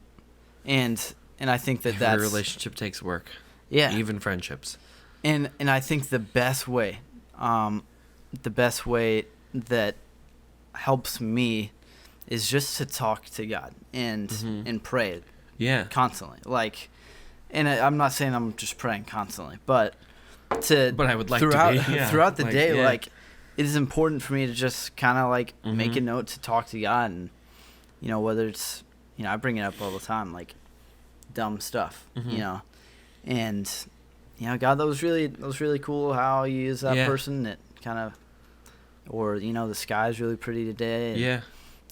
Speaker 2: I think that
Speaker 1: Every relationship takes work.
Speaker 2: Yeah.
Speaker 1: Even friendships.
Speaker 2: And I think the best way that helps me is just to talk to God and pray.
Speaker 1: Yeah.
Speaker 2: Constantly. Like, and I'm not saying I'm just praying constantly, but
Speaker 1: I would like to be. Yeah.
Speaker 2: Throughout the day,
Speaker 1: yeah.
Speaker 2: like, it is important for me to just kind of like make a note to talk to God, and whether it's I bring it up all the time, like dumb stuff, and God, that was really cool how you use that person. It kind of, or the sky's really pretty today. And,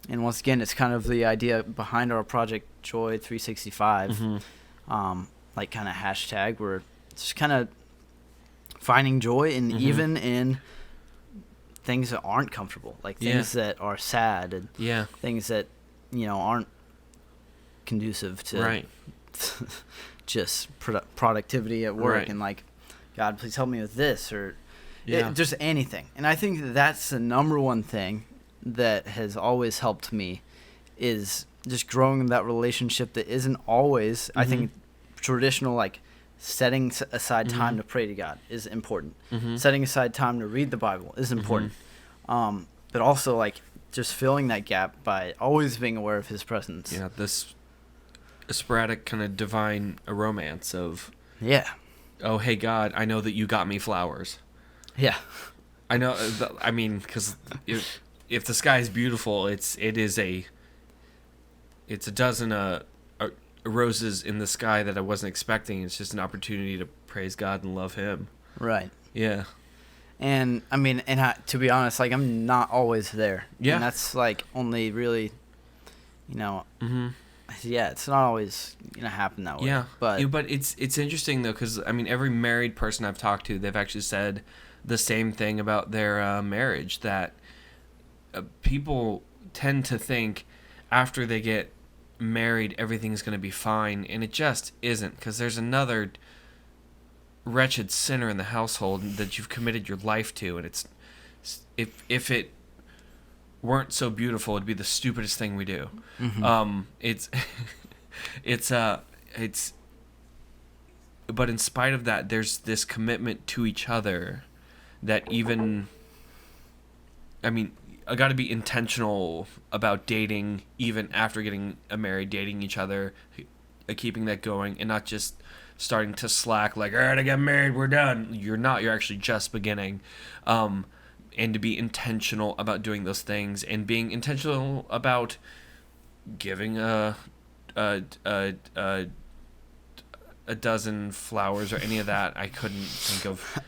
Speaker 2: and once again, it's kind of the idea behind our Project Joy 365, like kind of hashtag, where it's just kind of finding joy even in things that aren't comfortable, like things that are sad, and things that aren't conducive to just productivity at work, and like, God, please help me with this, or just anything. And I think that's the number one thing that has always helped me, is just growing that relationship that isn't always, I think, traditional, like setting aside time to pray to God is important. Setting aside time to read the Bible is important. But also, like, just filling that gap by always being aware of His presence.
Speaker 1: Yeah, this sporadic kind of divine romance of, oh, hey, God, I know that you got me flowers. Yeah. I know, I mean, because if the sky is beautiful, it's a dozen roses in the sky that I wasn't expecting. It's just an opportunity to praise God and love Him. Right. Yeah.
Speaker 2: And I mean, to be honest, like, I'm not always there. Yeah. And that's like only really, it's not always gonna happen that way.
Speaker 1: Yeah. But it's interesting though, because I mean, every married person I've talked to, they've actually said the same thing about their marriage, that people tend to think after they get married everything's going to be fine, and it just isn't, because there's another wretched sinner in the household that you've committed your life to, and it's if it weren't so beautiful, it'd be the stupidest thing we do. But in spite of that, there's this commitment to each other that even, I mean, I got to be intentional about dating, even after getting married, dating each other, keeping that going, and not just starting to slack, like, all right, I got married, we're done. You're not. You're actually just beginning. And to be intentional about doing those things, and being intentional about giving a dozen flowers or any of that. I couldn't think of...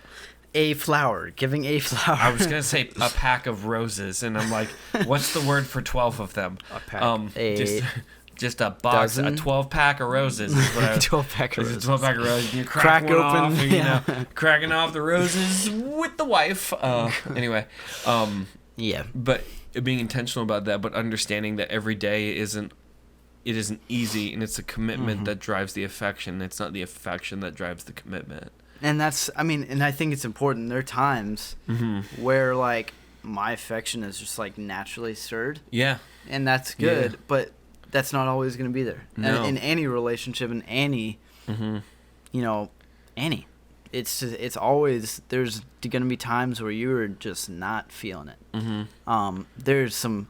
Speaker 2: Giving a flower.
Speaker 1: I was gonna say a pack of roses, and I'm like, what's the word for 12 of them?
Speaker 2: A pack.
Speaker 1: Just a box,
Speaker 2: dozen?
Speaker 1: A 12-pack of roses. Is what I,
Speaker 2: 12-pack of roses.
Speaker 1: 12-pack of roses. You
Speaker 2: crack
Speaker 1: one
Speaker 2: open,
Speaker 1: off, and, cracking off the roses with the wife. Anyway, but being intentional about that, but understanding that every day isn't easy, and it's a commitment that drives the affection. It's not the affection that drives the commitment.
Speaker 2: And that's, I mean, and I think it's important. There are times where, like, my affection is just, like, naturally stirred. Yeah. And that's good, but that's not always going to be there. No. In any relationship, in any, it's always, there's going to be times where you're just not feeling it. There's some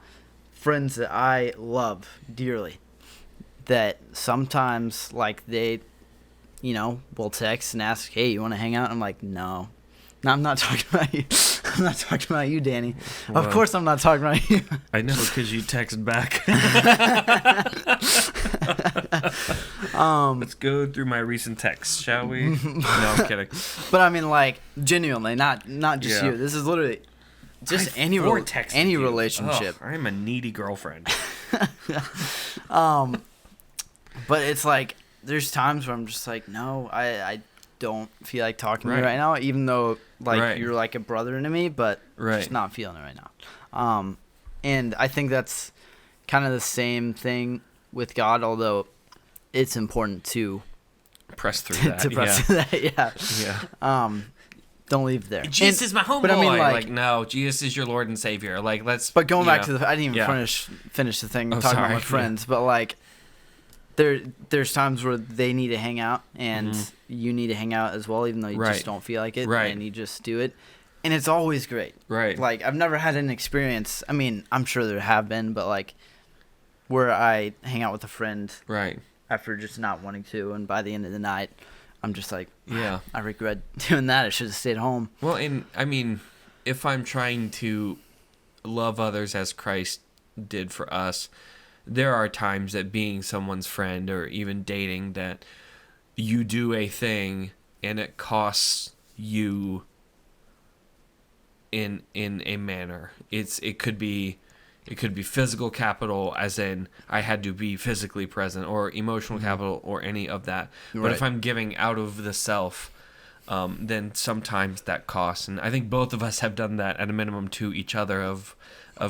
Speaker 2: friends that I love dearly that sometimes, like, they we'll text and ask, hey, you want to hang out? I'm like, no. No, I'm not talking about you. I'm not talking about you, Danny.
Speaker 1: Well,
Speaker 2: of course I'm not talking about you.
Speaker 1: I know, because you text back. Let's go through my recent texts, shall we? No, I'm kidding.
Speaker 2: But I mean, like, genuinely, not just
Speaker 1: Yeah.
Speaker 2: you. This is literally just any
Speaker 1: you.
Speaker 2: relationship.
Speaker 1: Ugh, I'm a needy girlfriend.
Speaker 2: But it's like, there's times where I'm just like, no, I don't feel like talking to you
Speaker 1: Right.
Speaker 2: right now, even though, like,
Speaker 1: Right.
Speaker 2: you're like a brother to me, but
Speaker 1: Right.
Speaker 2: just not feeling it right now. And I think that's kind of the same thing with God, although it's important to
Speaker 1: Press through that.
Speaker 2: to press
Speaker 1: yeah.
Speaker 2: that, yeah.
Speaker 1: Yeah.
Speaker 2: Don't leave there.
Speaker 1: Jesus is my homeboy.
Speaker 2: but I mean, like,
Speaker 1: no, Jesus is your Lord and Savior. Like, let's.
Speaker 2: But going back
Speaker 1: know.
Speaker 2: to I didn't even
Speaker 1: Yeah.
Speaker 2: finish the thing
Speaker 1: Oh,
Speaker 2: talking about
Speaker 1: sorry.
Speaker 2: my friends, but like there's times where they need to hang out and you need to hang out as well, even though you
Speaker 1: Right.
Speaker 2: just don't feel like it,
Speaker 1: Right.
Speaker 2: and you just do it, and it's always great.
Speaker 1: Right.
Speaker 2: Like, I've never had an experience. I mean, I'm sure there have been, but like where I hang out with a friend
Speaker 1: Right.
Speaker 2: after just not wanting to, and by the end of the night, I'm just like,
Speaker 1: Yeah.
Speaker 2: I regret doing that. I should have stayed home.
Speaker 1: Well, and I mean, if I'm trying to love others as Christ did for us, there are times that being someone's friend or even dating that you do a thing and it costs you in a manner. It could be physical capital, as in I had to be physically present, or emotional capital, or any of that. But
Speaker 2: Right.
Speaker 1: if I'm giving out of the self, then sometimes that costs. And I think both of us have done that at a minimum to each other of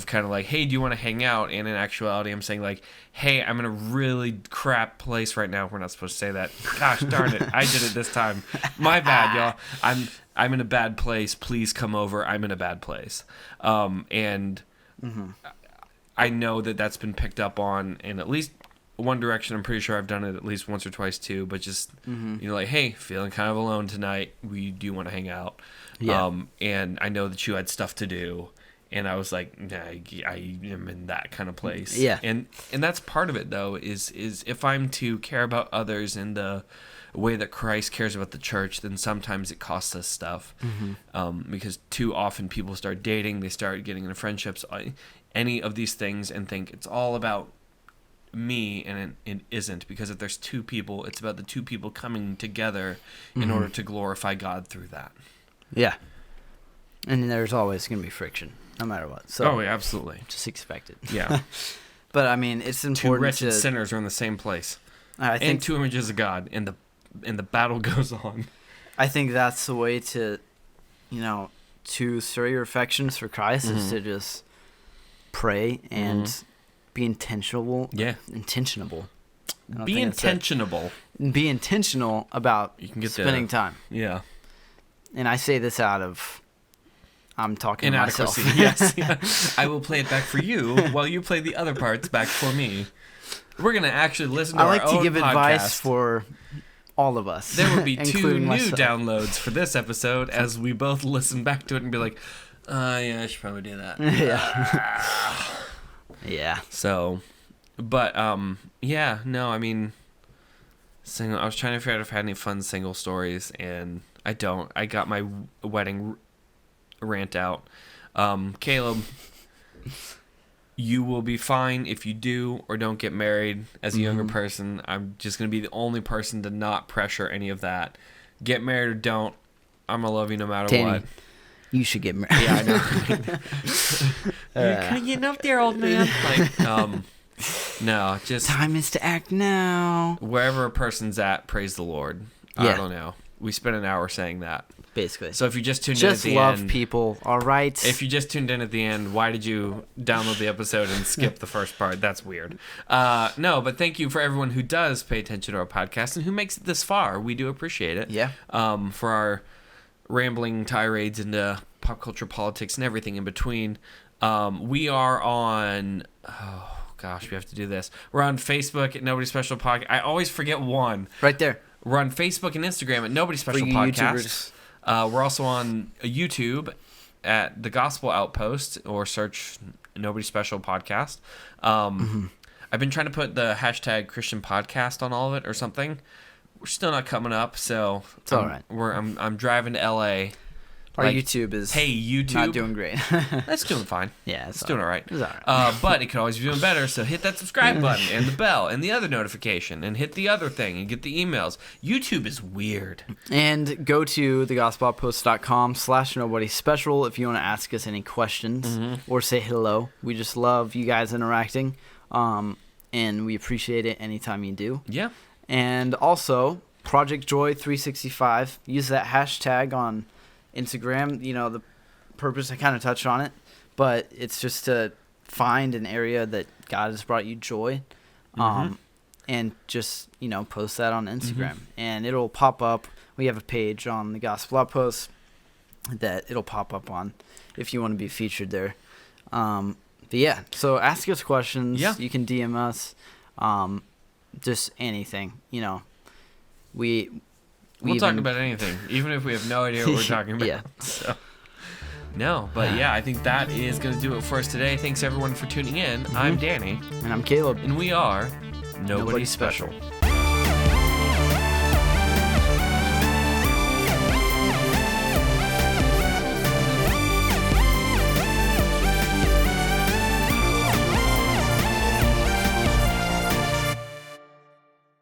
Speaker 1: kind of like, hey, do you want to hang out? And in actuality, I'm saying like, hey, I'm in a really crap place right now. We're not supposed to say that. Gosh darn it. I did it this time. My bad, y'all. I'm in a bad place. Please come over. I'm in a bad place. And I know that that's been picked up on in at least one direction. I'm pretty sure I've done it at least once or twice too, but just, like, hey, feeling kind of alone tonight. We do want to hang out.
Speaker 2: Yeah.
Speaker 1: And I know that you had stuff to do. And I was like, nah, I am in that kind of place.
Speaker 2: Yeah.
Speaker 1: And that's part of it, though, is if I'm to care about others in the way that Christ cares about the church, then sometimes it costs us stuff. Because too often people start dating, they start getting into friendships, any of these things, and think it's all about me, and it isn't. Because if there's two people, it's about the two people coming together in order to glorify God through that.
Speaker 2: Yeah. And there's always going to be friction, no matter what. So
Speaker 1: yeah, absolutely.
Speaker 2: just expect it.
Speaker 1: Yeah.
Speaker 2: But I mean, it's
Speaker 1: Two
Speaker 2: important
Speaker 1: wretched
Speaker 2: to.
Speaker 1: sinners are in the same place.
Speaker 2: I
Speaker 1: And
Speaker 2: think
Speaker 1: two images of God, and the battle goes on.
Speaker 2: I think that's the way to, to stir your affections for Christ is to just pray and be intentional.
Speaker 1: Yeah.
Speaker 2: Intentionable. I don't
Speaker 1: Be
Speaker 2: think that's it.
Speaker 1: intentionable.
Speaker 2: Be intentional about
Speaker 1: You can get
Speaker 2: spending time.
Speaker 1: Yeah.
Speaker 2: And I say this out of, I'm talking to myself.
Speaker 1: Inadequacy. Yes. Yeah. I will play it back for you while you play the other parts back for me. We're going to actually listen to
Speaker 2: I like
Speaker 1: our
Speaker 2: to
Speaker 1: own
Speaker 2: give
Speaker 1: podcast.
Speaker 2: advice for all of us.
Speaker 1: There will be 2
Speaker 2: including
Speaker 1: new
Speaker 2: myself.
Speaker 1: downloads for this episode as we both listen back to it and be like, yeah, I should probably do that.
Speaker 2: Yeah. Yeah.
Speaker 1: So, but, yeah, no, I mean, single. I was trying to figure out if I had any fun single stories, and I don't. I got my wedding rant out. Caleb, you will be fine if you do or don't get married as a younger person. I'm just going to be the only person to not pressure any of that. Get married or don't, I'm going to love you no matter
Speaker 2: Danny,
Speaker 1: what.
Speaker 2: you should get married.
Speaker 1: Yeah, I know. You're kind of getting up there, old man. Like, no, just
Speaker 2: Time is to act now.
Speaker 1: wherever a person's at, praise the Lord.
Speaker 2: Yeah.
Speaker 1: I don't know. We spent an hour saying that.
Speaker 2: Basically.
Speaker 1: So if you just tuned in at
Speaker 2: Just
Speaker 1: the
Speaker 2: love
Speaker 1: end,
Speaker 2: people, all right?
Speaker 1: if you just tuned in at the end, why did you download the episode and skip the first part? That's weird. No, but thank you for everyone who does pay attention to our podcast and who makes it this far. We do appreciate it.
Speaker 2: Yeah.
Speaker 1: For our rambling tirades into pop culture, politics, and everything in between. We are on... Oh, gosh, we have to do this. We're on Facebook at Nobody Special Podcast. I always forget one.
Speaker 2: Right there.
Speaker 1: We're on Facebook and Instagram at Nobody Special
Speaker 2: you
Speaker 1: Podcast. We're also on YouTube at The Gospel Outpost, or search Nobody Special Podcast. I've been trying to put the hashtag Christian Podcast on all of it or something, We're still not coming up, so
Speaker 2: It's all right.
Speaker 1: I'm driving to LA.
Speaker 2: Our
Speaker 1: Like,
Speaker 2: YouTube is
Speaker 1: hey, YouTube,
Speaker 2: not doing great.
Speaker 1: That's doing fine.
Speaker 2: Yeah,
Speaker 1: It's doing all right.
Speaker 2: It's all right.
Speaker 1: But it could always be doing better, so hit that subscribe button and the bell and the other notification and hit the other thing and get the emails. YouTube is weird.
Speaker 2: And go to thegospelpost.com/nobodyspecial if you want to ask us any questions or say hello. We just love you guys interacting, and we appreciate it anytime you do.
Speaker 1: Yeah.
Speaker 2: And also, Project Joy 365. Use that hashtag on Instagram. You know, the purpose, I kind of touched on it, but it's just to find an area that God has brought you joy, and just, you know, post that on Instagram, and it'll pop up. We have a page on the Gospel Outpost that it'll pop up on if you want to be featured there. But yeah, so ask us questions.
Speaker 1: Yeah.
Speaker 2: You can DM us, just anything, you know.
Speaker 1: We'll talk about anything, even if we have no idea what we're talking about.
Speaker 2: Yeah.
Speaker 1: So. No, but yeah, I think that is going to do it for us today. Thanks everyone for tuning in. I'm Danny.
Speaker 2: And I'm Caleb.
Speaker 1: And we are Nobody Special.